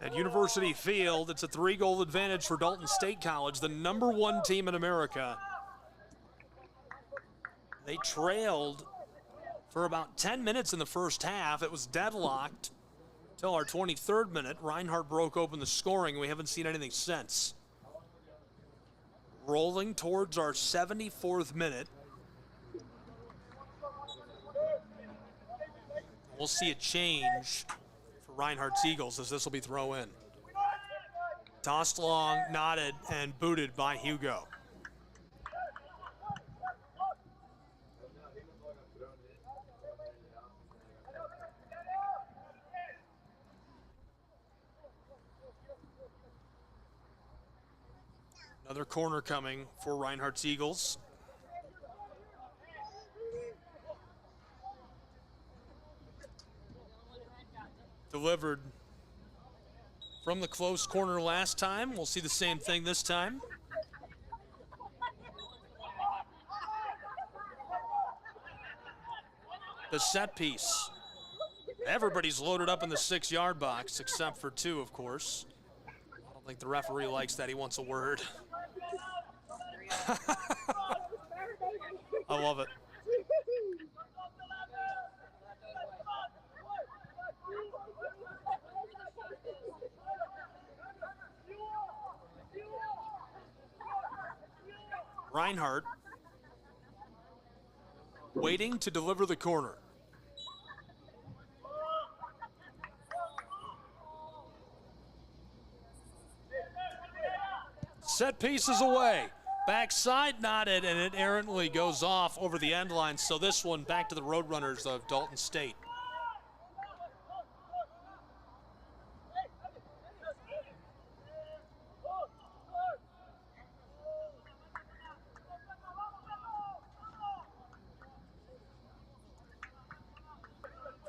At University Field, it's a 3-goal advantage for Dalton State College, the #1 team in America. They trailed for about 10 minutes in the first half. It was deadlocked until our 23rd minute. Reinhardt broke open the scoring. We haven't seen anything since. Rolling towards our 74th minute. We'll see a change for Reinhardt's Eagles as this will be throw in. Tossed long, knotted, and booted by Hugo. Another corner coming for Reinhardt's Eagles. Delivered from the close corner last time. We'll see the same thing this time. The set piece. Everybody's loaded up in the 6-yard box, except for 2, of course. I don't think the referee likes that. He wants a word. I love it. Reinhardt waiting to deliver the corner. Set pieces away. Backside knotted, and it errantly goes off over the end line. So this one back to the Roadrunners of Dalton State.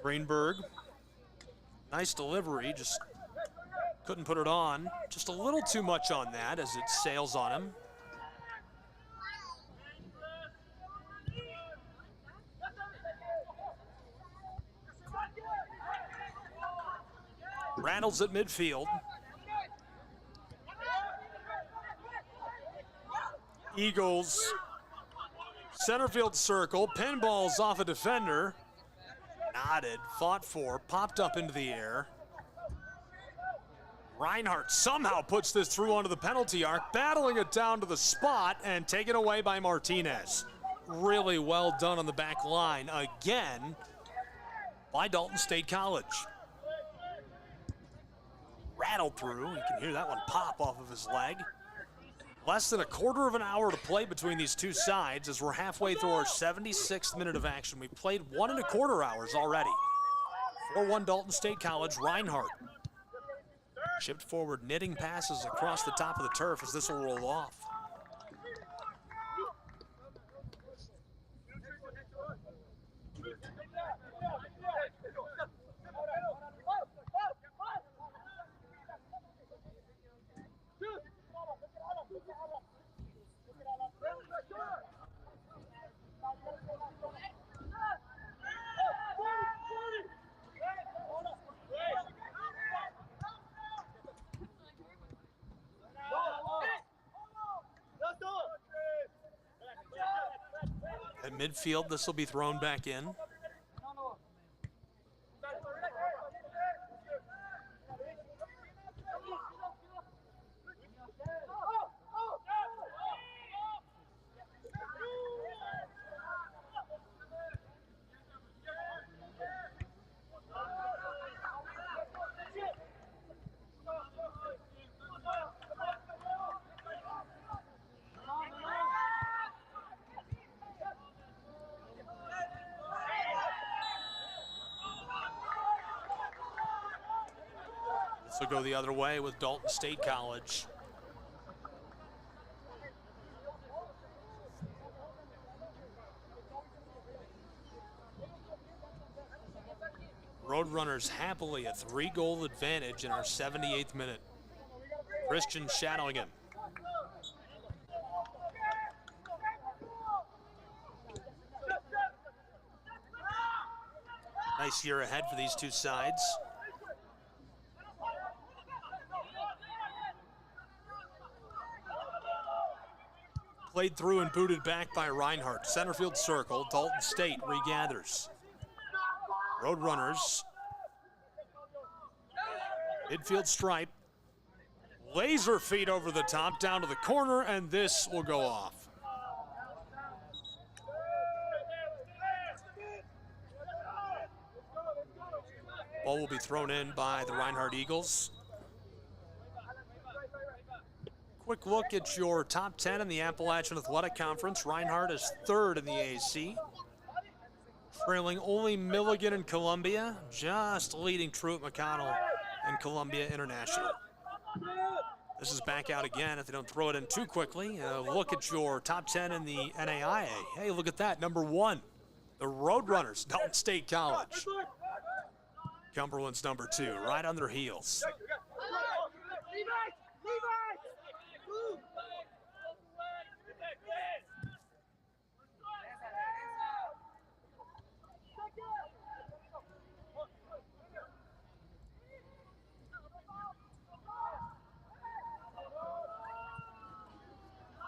Greenberg, nice delivery, just couldn't put it on. Just a little too much on that as it sails on him. Rattles at midfield. Eagles, center field circle, pinballs off a defender. Knotted, fought for, popped up into the air. Reinhardt somehow puts this through onto the penalty arc, battling it down to the spot and taken away by Martinez. Really well done on the back line again by Dalton State College. Rattled through, you can hear that one pop off of his leg. Less than a quarter of an hour to play between these two sides as we're halfway through our 76th minute of action. We've played 1.25 hours already. 4-1 Dalton State College, Reinhardt. Chipped forward, knitting passes across the top of the turf as this will roll off. At midfield, this will be thrown back in. This will go the other way with Dalton State College. Roadrunners happily a 3-goal advantage in our 78th minute. Christian shadowing him. Nice year ahead for these two sides. Played through and booted back by Reinhardt. Center field circle, Dalton State regathers. Roadrunners. Midfield stripe. Laser feed over the top, down to the corner, and this will go off. Ball will be thrown in by the Reinhardt Eagles. Quick look at your top 10 in the Appalachian Athletic Conference. Reinhardt is third in the AAC. Trailing only Milligan and Columbia, just leading Truett McConnell and Columbia International. This is back out again if they don't throw it in too quickly. Look at your top 10 in the NAIA. Hey, look at that, number 1, the Roadrunners, Dalton State College. Cumberland's number 2, right on their heels.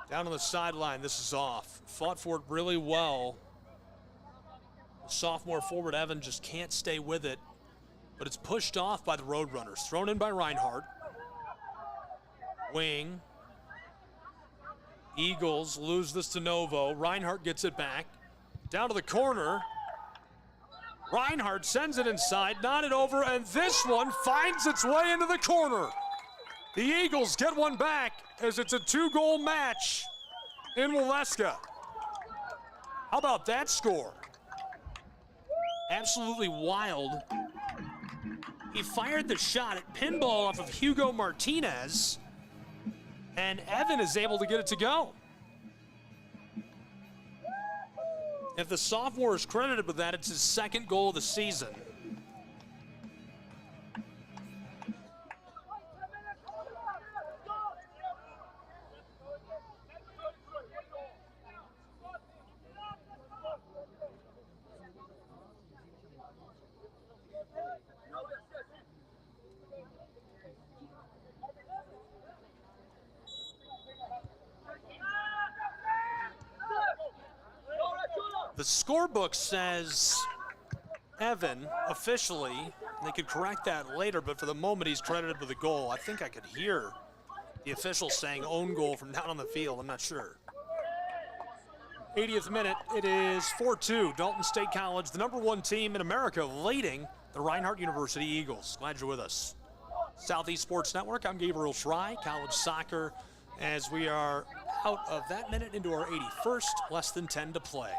Down on the sideline, this is off. Fought for it really well. Sophomore forward Evan just can't stay with it, but it's pushed off by the Roadrunners. Thrown in by Reinhardt. Wing. Eagles lose this to Novo. Reinhardt gets it back. Down to the corner. Reinhardt sends it inside, knotted over, and this one finds its way into the corner. The Eagles get one back as it's a 2-goal match. in Waleska. How about that score? Absolutely wild. He fired the shot at pinball off of Hugo Martinez, and Evan is able to get it to go. If the sophomore is credited with that, it's his second goal of the season. The scorebook says Evan, officially. They could correct that later, but for the moment he's credited with a goal. I think I could hear the officials saying own goal from down on the field. I'm not sure. 80th minute, it is 4-2. Dalton State College, the #1 team in America, leading the Reinhardt University Eagles. Glad you're with us. Southeast Sports Network, I'm Gabriel Schrei, college soccer, as we are out of that minute into our 81st, less than 10 to play.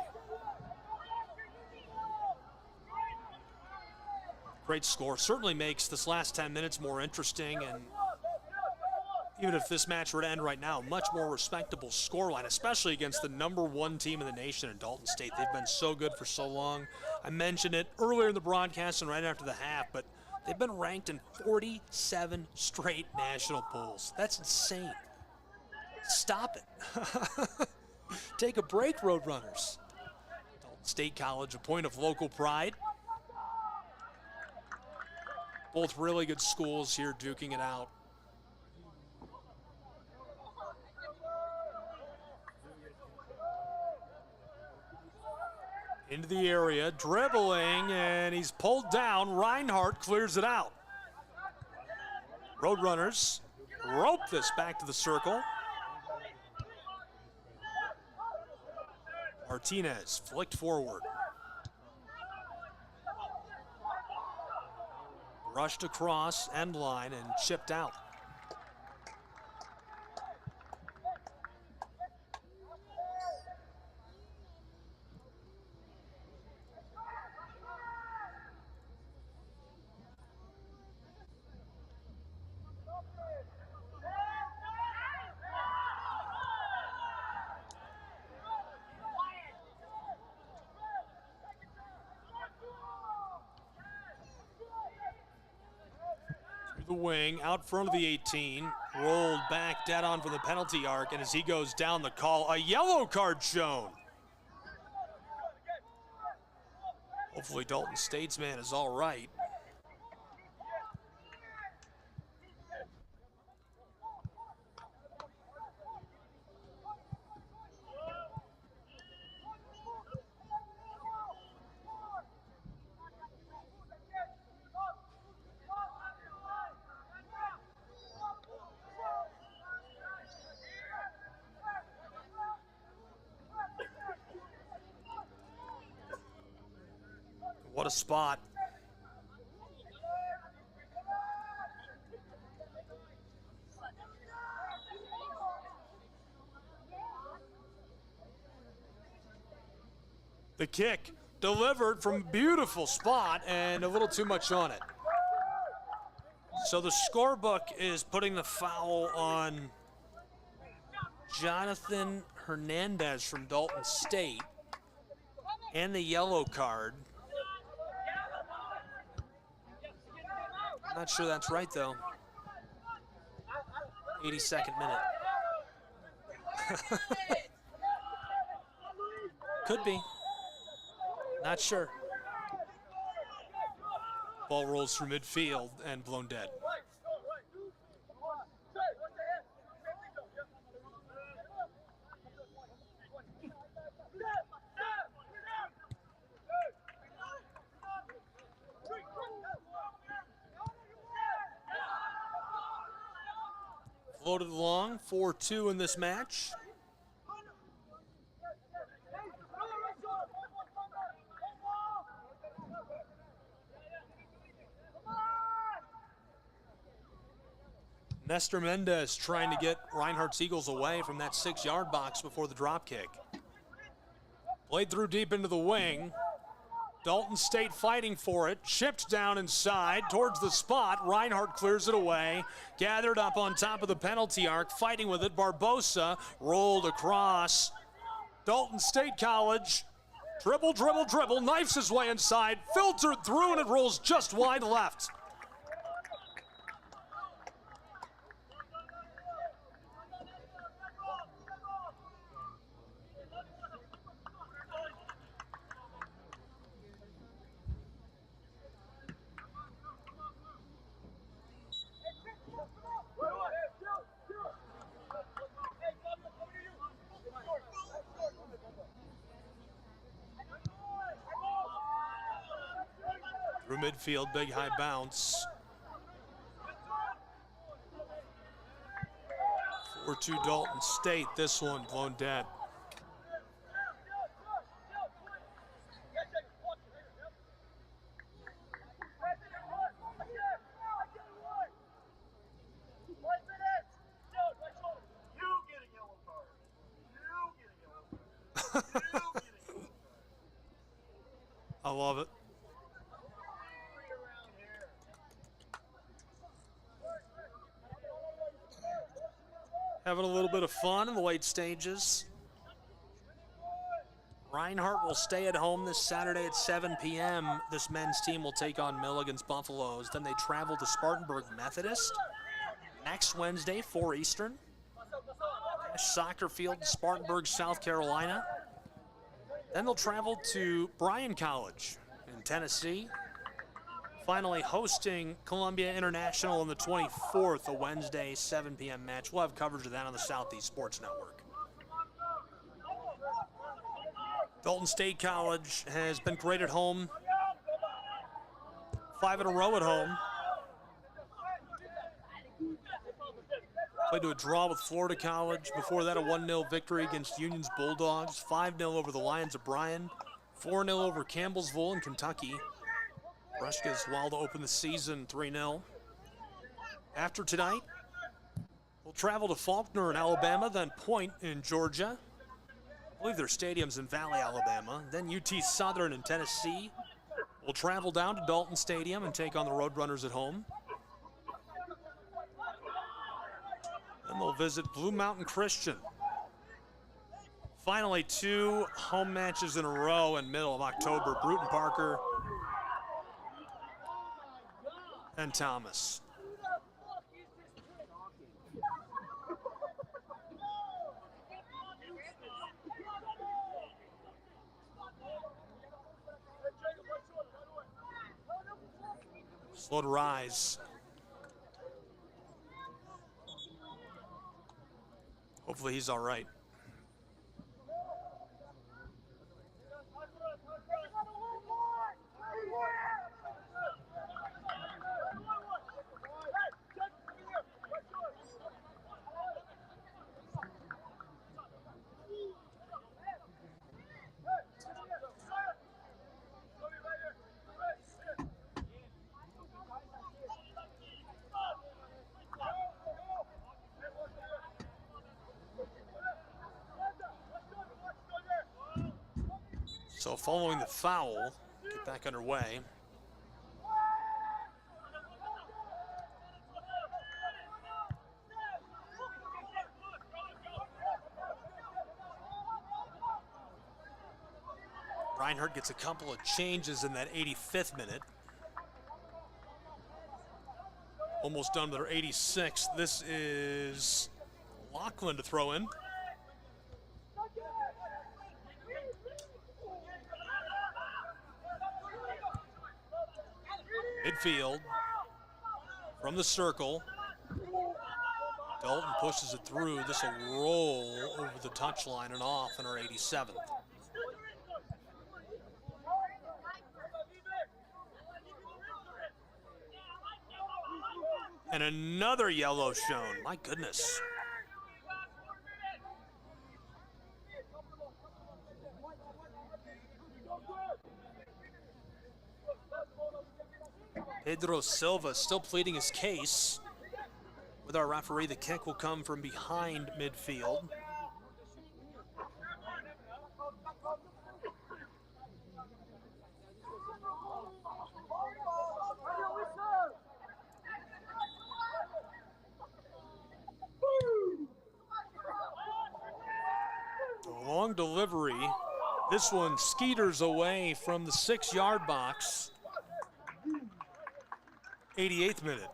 Great score. Certainly makes this last 10 minutes more interesting, and even if this match were to end right now, much more respectable scoreline, especially against the #1 team in the nation in Dalton State. They've been so good for so long. I mentioned it earlier in the broadcast and right after the half, but they've been ranked in 47 straight national polls. That's insane. Stop it. Take a break, Roadrunners. Dalton State College, a point of local pride. Both really good schools here duking it out. Into the area, dribbling, and he's pulled down. Reinhardt clears it out. Roadrunners rope this back to the circle. Martinez flicked forward. Rushed across end line and chipped out. The wing, out front of the 18, rolled back dead on from the penalty arc, and as he goes down the call, a yellow card shown. Hopefully Dalton State's man is all right. What a spot. The kick delivered from a beautiful spot and a little too much on it. So the scorebook is putting the foul on Jonathan Hernandez from Dalton State and the yellow card. I'm not sure that's right, though. 82nd minute. Could be. Not sure. Ball rolls through midfield and blown dead. Floated along, 4-2 in this match. Nestor Mendez trying to get Reinhardt's Eagles away from that 6-yard box before the drop kick. Played through deep into the wing. Dalton State fighting for it. Chipped down inside towards the spot. Reinhardt clears it away. Gathered up on top of the penalty arc. Fighting with it. Barbosa rolled across. Dalton State College. Dribble, dribble, dribble. Knifes his way inside. Filtered through and it rolls just wide left. Through midfield, big high bounce. 4-2 Dalton State, this one blown dead. I love it. Having a little bit of fun in the late stages. Reinhardt will stay at home this Saturday at 7 p.m. This men's team will take on Milligan's Buffaloes. Then they travel to Spartanburg Methodist next Wednesday, 4 Eastern. Soccer field in Spartanburg, South Carolina. Then they'll travel to Bryan College in Tennessee. Finally hosting Columbia International on the 24th, a Wednesday, 7 p.m. match. We'll have coverage of that on the Southeast Sports Network. Dalton State College has been great at home. 5 in a row at home. Played to a draw with Florida College. Before that, a 1-0 victory against Union's Bulldogs. 5-0 over the Lions of Bryan. 4-0 over Campbellsville in Kentucky. Breshka's while to open the season 3-0. After tonight, we'll travel to Faulkner in Alabama, then Point in Georgia. I believe their stadium's in Valley, Alabama. Then UT Southern in Tennessee. We'll travel down to Dalton Stadium and take on the Roadrunners at home. Then they'll visit Blue Mountain Christian. Finally, 2 home matches in a row in middle of October. Bruton Parker and Thomas. Slow to rise. Hopefully he's all right. So following the foul, get back underway. Reinhardt gets a couple of changes in that 85th minute. Almost done with their 86th. This is Lachlan to throw in. Midfield from the circle. Dalton pushes it through. This will roll over the touchline and off in our 87th. And another yellow shown. My goodness. Pedro Silva still pleading his case. With our referee, the kick will come from behind midfield. A long delivery. This one skeeters away from the 6-yard box. 88th minute.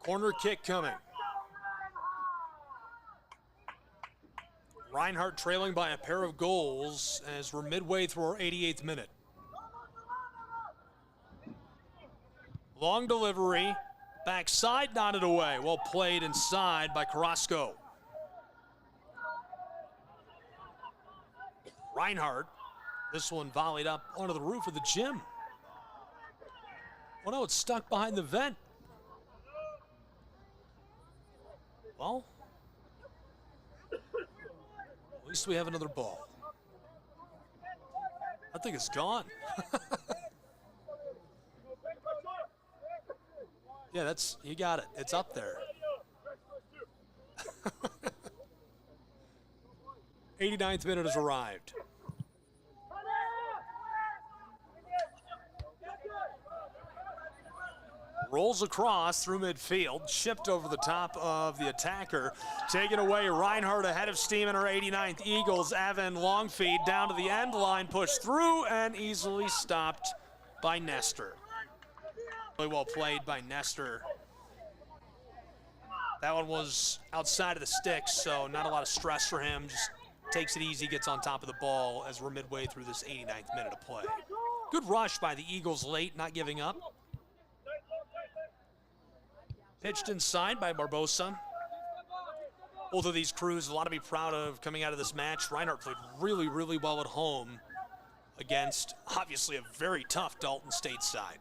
Corner kick coming. Reinhardt trailing by a pair of goals as we're midway through our 88th minute. Long delivery, backside knotted away. Well played inside by Carrasco. Reinhardt, this one volleyed up onto the roof of the gym. Oh no, it's stuck behind the vent. Well, at least we have another ball. I think it's gone. Yeah, you got it. It's up there. 89th minute has arrived. Rolls across through midfield, chipped over the top of the attacker. Taken away, Reinhardt ahead of steam in our 89th Eagles. Evan long feed down to the end line, pushed through and easily stopped by Nestor. Really well played by Nestor. That one was outside of the sticks, so not a lot of stress for him. Just takes it easy, gets on top of the ball as we're midway through this 89th minute of play. Good rush by the Eagles late, not giving up. Pitched inside by Barbosa. Both of these crews, a lot to be proud of coming out of this match. Reinhardt played really, really well at home against, obviously, a very tough Dalton State side.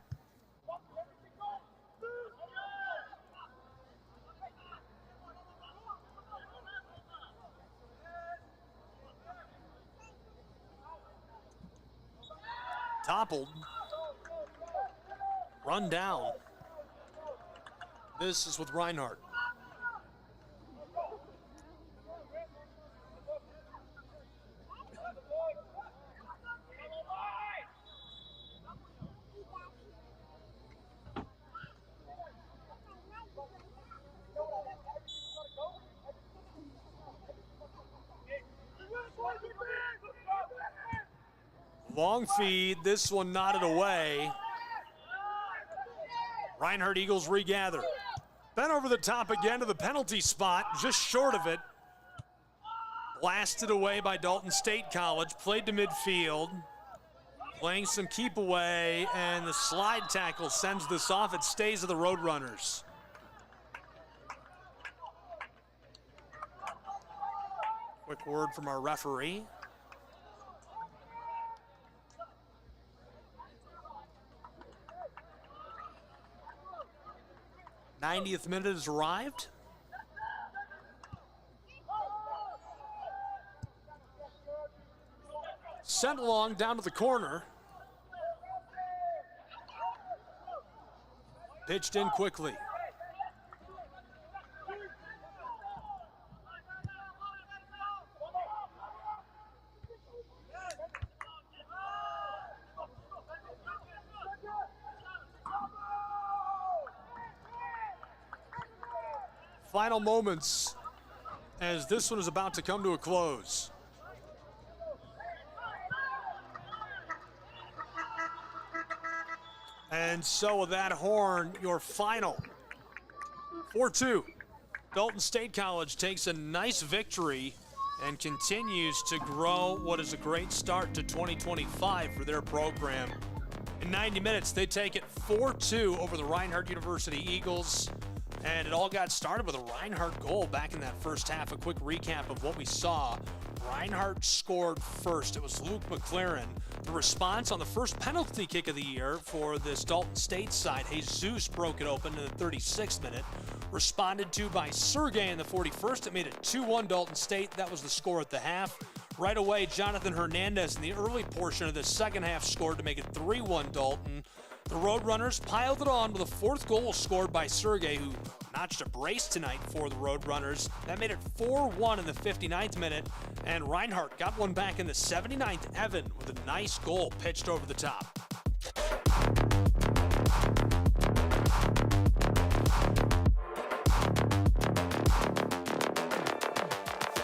Toppled. Run down. This is with Reinhardt. Long feed, this one knotted away. Reinhardt Eagles regather. Then over the top again to the penalty spot, just short of it. Blasted away by Dalton State College, played to midfield. Playing some keep away, and the slide tackle sends this off. It stays with the Roadrunners. Quick word from our referee. '90th minute has arrived. Sent along down to the corner. Pitched in quickly. Final moments as this one is about to come to a close. And so with that horn, your final 4-2. Dalton State College takes a nice victory and continues to grow what is a great start to 2025 for their program. In 90 minutes, they take it 4-2 over the Reinhardt University Eagles. And it all got started with a Reinhardt goal back in that first half. A quick recap of what we saw. Reinhardt scored first. It was Luke McLaren. The response on the first penalty kick of the year for this Dalton State side, Jesus broke it open in the 36th minute. Responded to by Sergey in the 41st. It made it 2-1 Dalton State. That was the score at the half. Right away, Jonathan Hernandez in the early portion of the second half scored to make it 3-1 Dalton. The Roadrunners piled it on with a fourth goal scored by Sergey, who notched a brace tonight for the Roadrunners. That made it 4-1 in the 59th minute, and Reinhardt got one back in the 79th. Evan with a nice goal pitched over the top.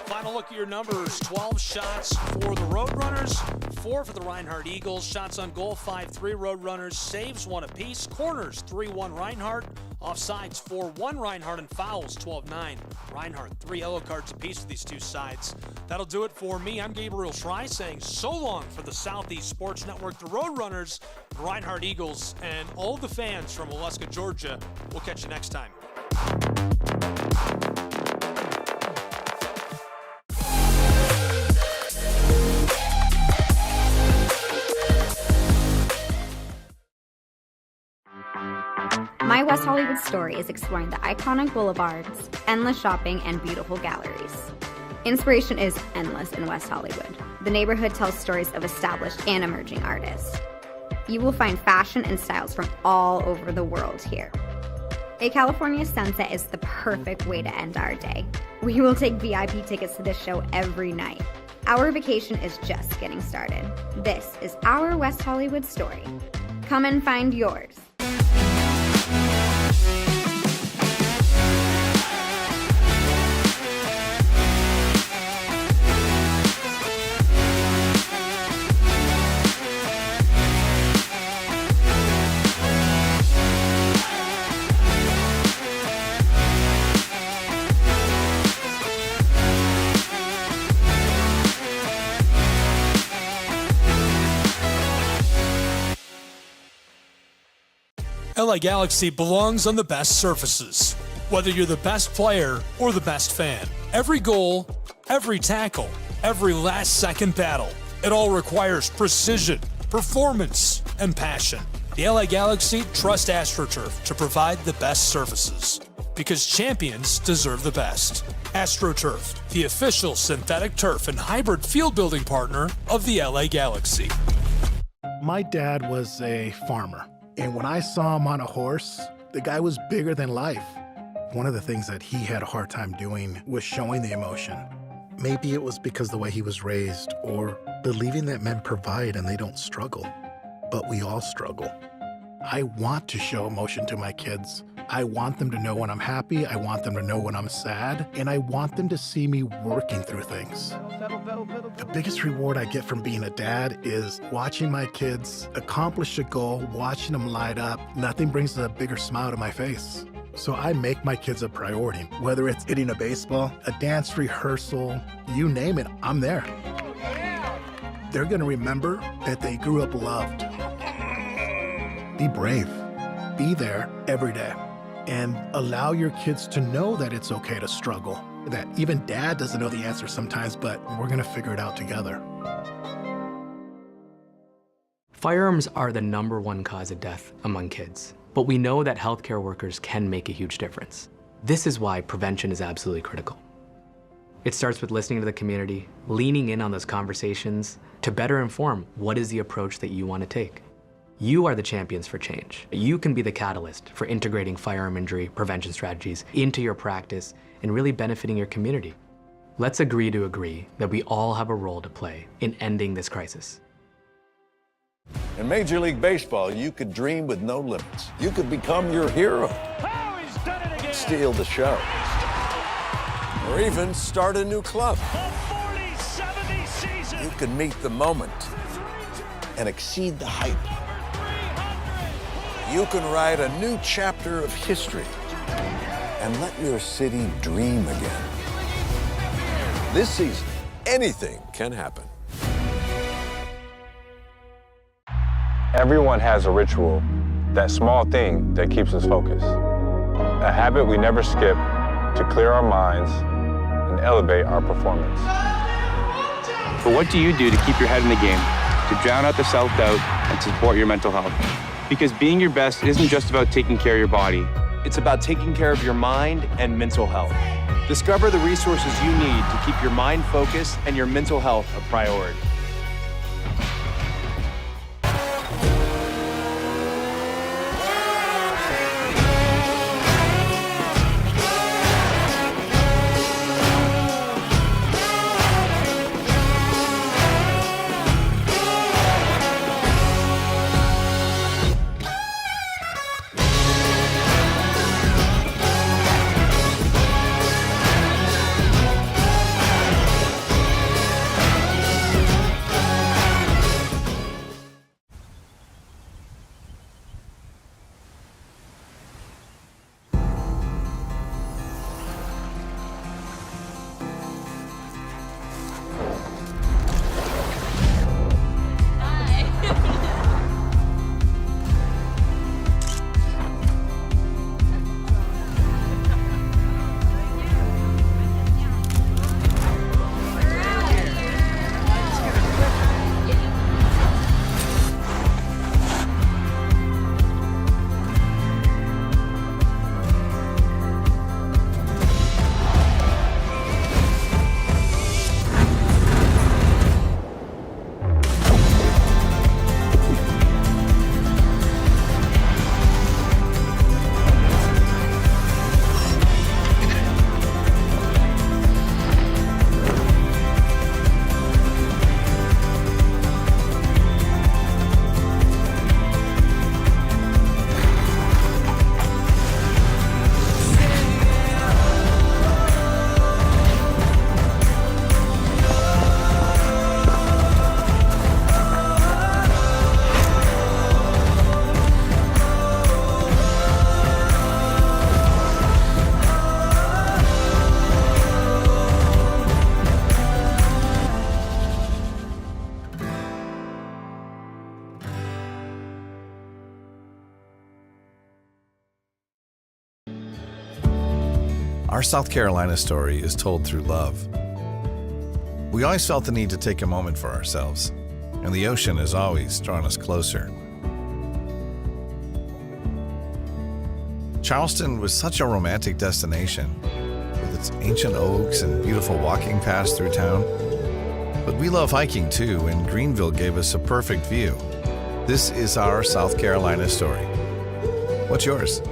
Final look at your numbers. 12 shots for the Roadrunners, 4 for the Reinhardt Eagles. Shots on goal, 5-3 Roadrunners. Saves, 1 apiece. Corners, 3-1 Reinhardt. Offsides, 4-1 Reinhardt, and fouls, 12-9 Reinhardt. 3 yellow cards apiece for these two sides. That'll do it for me. I'm Gabriel Schrei saying so long for the Southeast Sports Network, the Roadrunners, the Reinhardt Eagles, and all the fans from Waleska, Georgia. We'll catch you next time. My West Hollywood story is exploring the iconic boulevards, endless shopping, and beautiful galleries. Inspiration is endless in West Hollywood. The neighborhood tells stories of established and emerging artists. You will find fashion and styles from all over the world here. A California sunset is the perfect way to end our day. We will take VIP tickets to this show every night. Our vacation is just getting started. This is our West Hollywood story. Come and find yours. LA Galaxy belongs on the best surfaces. Whether you're the best player or the best fan, every goal, every tackle, every last-second battle, it all requires precision, performance, and passion. The LA Galaxy trust AstroTurf to provide the best surfaces, because champions deserve the best. AstroTurf, the official synthetic turf and hybrid field building partner of the LA Galaxy. My dad was a farmer. And when I saw him on a horse, the guy was bigger than life. One of the things that he had a hard time doing was showing the emotion. Maybe it was because the way he was raised, or believing that men provide and they don't struggle. But we all struggle. I want to show emotion to my kids. I want them to know when I'm happy, I want them to know when I'm sad, and I want them to see me working through things. The biggest reward I get from being a dad is watching my kids accomplish a goal, watching them light up. Nothing brings a bigger smile to my face. So I make my kids a priority. Whether it's hitting a baseball, a dance rehearsal, you name it, I'm there. They're gonna remember that they grew up loved. Be brave. Be there every day. And allow your kids to know that it's okay to struggle, that even dad doesn't know the answer sometimes, but we're gonna figure it out together. Firearms are the #1 cause of death among kids, but we know that healthcare workers can make a huge difference. This is why prevention is absolutely critical. It starts with listening to the community, leaning in on those conversations to better inform what is the approach that you want to take. You are the champions for change. You can be the catalyst for integrating firearm injury prevention strategies into your practice and really benefiting your community. Let's agree to agree that we all have a role to play in ending this crisis. In Major League Baseball, you could dream with no limits. You could become your hero. Oh, he's done it again. Steal the show. Or even start a new club. A 40-70 season. You can meet the moment and exceed the hype. You can write a new chapter of history and let your city dream again. This season, anything can happen. Everyone has a ritual, that small thing that keeps us focused. A habit we never skip to clear our minds and elevate our performance. But what do you do to keep your head in the game, to drown out the self-doubt and support your mental health? Because being your best isn't just about taking care of your body. It's about taking care of your mind and mental health. Discover the resources you need to keep your mind focused and your mental health a priority. Our South Carolina story is told through love. We always felt the need to take a moment for ourselves, and the ocean has always drawn us closer. Charleston was such a romantic destination, with its ancient oaks and beautiful walking paths through town. But we love hiking too, and Greenville gave us a perfect view. This is our South Carolina story. What's yours?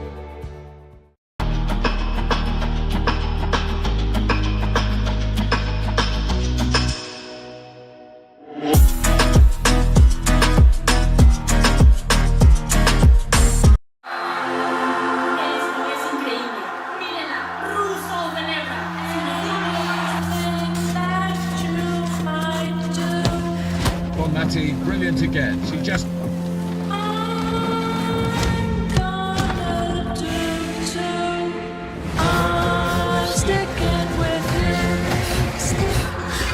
Brilliant again. She just...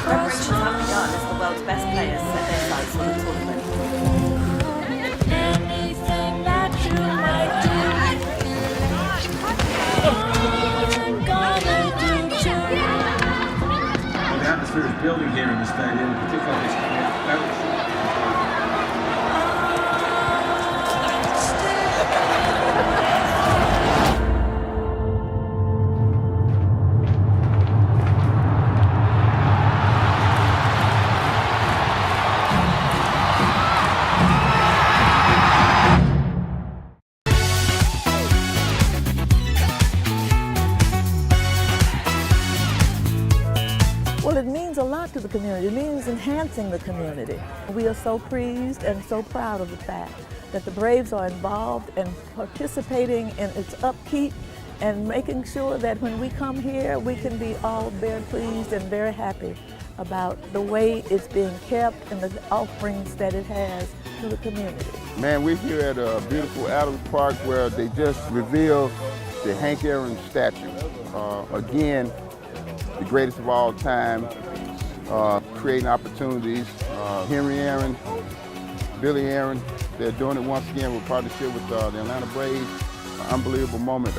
Preparations have begun as the world's best players set their sights on the tournament. Anything that you might do, I'm gonna do too. Well, the atmosphere is building here in the stadium, particularly this very Well, it means a lot to the community. It means enhancing the community. We are so pleased and so proud of the fact that the Braves are involved and participating in its upkeep and making sure that when we come here, we can be all very pleased and very happy about the way it's being kept and the offerings that it has to the community. Man, we're here at a beautiful Adams Park where they just revealed the Hank Aaron statue. Again, the greatest of all time, creating opportunities. Henry Aaron, Billy Aaron, they're doing it once again with partnership with the Atlanta Braves. Unbelievable moment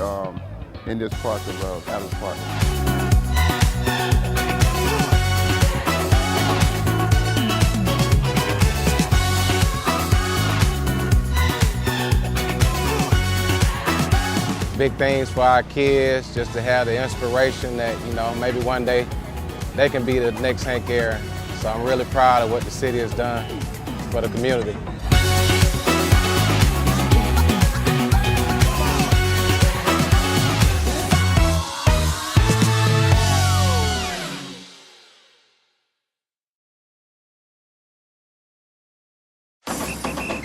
in this park of Adams Park. big things for our kids, just to have the inspiration that, you know, maybe one day they can be the next Hank Aaron. So I'm really proud of what the city has done for the community.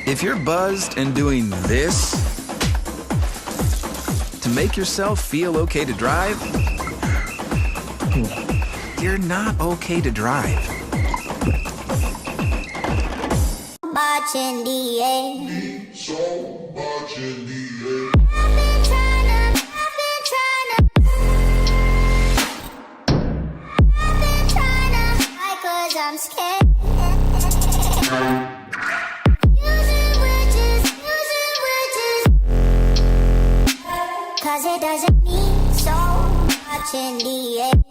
If you're buzzed and doing this to make yourself feel okay to drive, you're not okay to drive. Much in the air. So much in the air. I'm scared. Cause it doesn't mean so much in the end.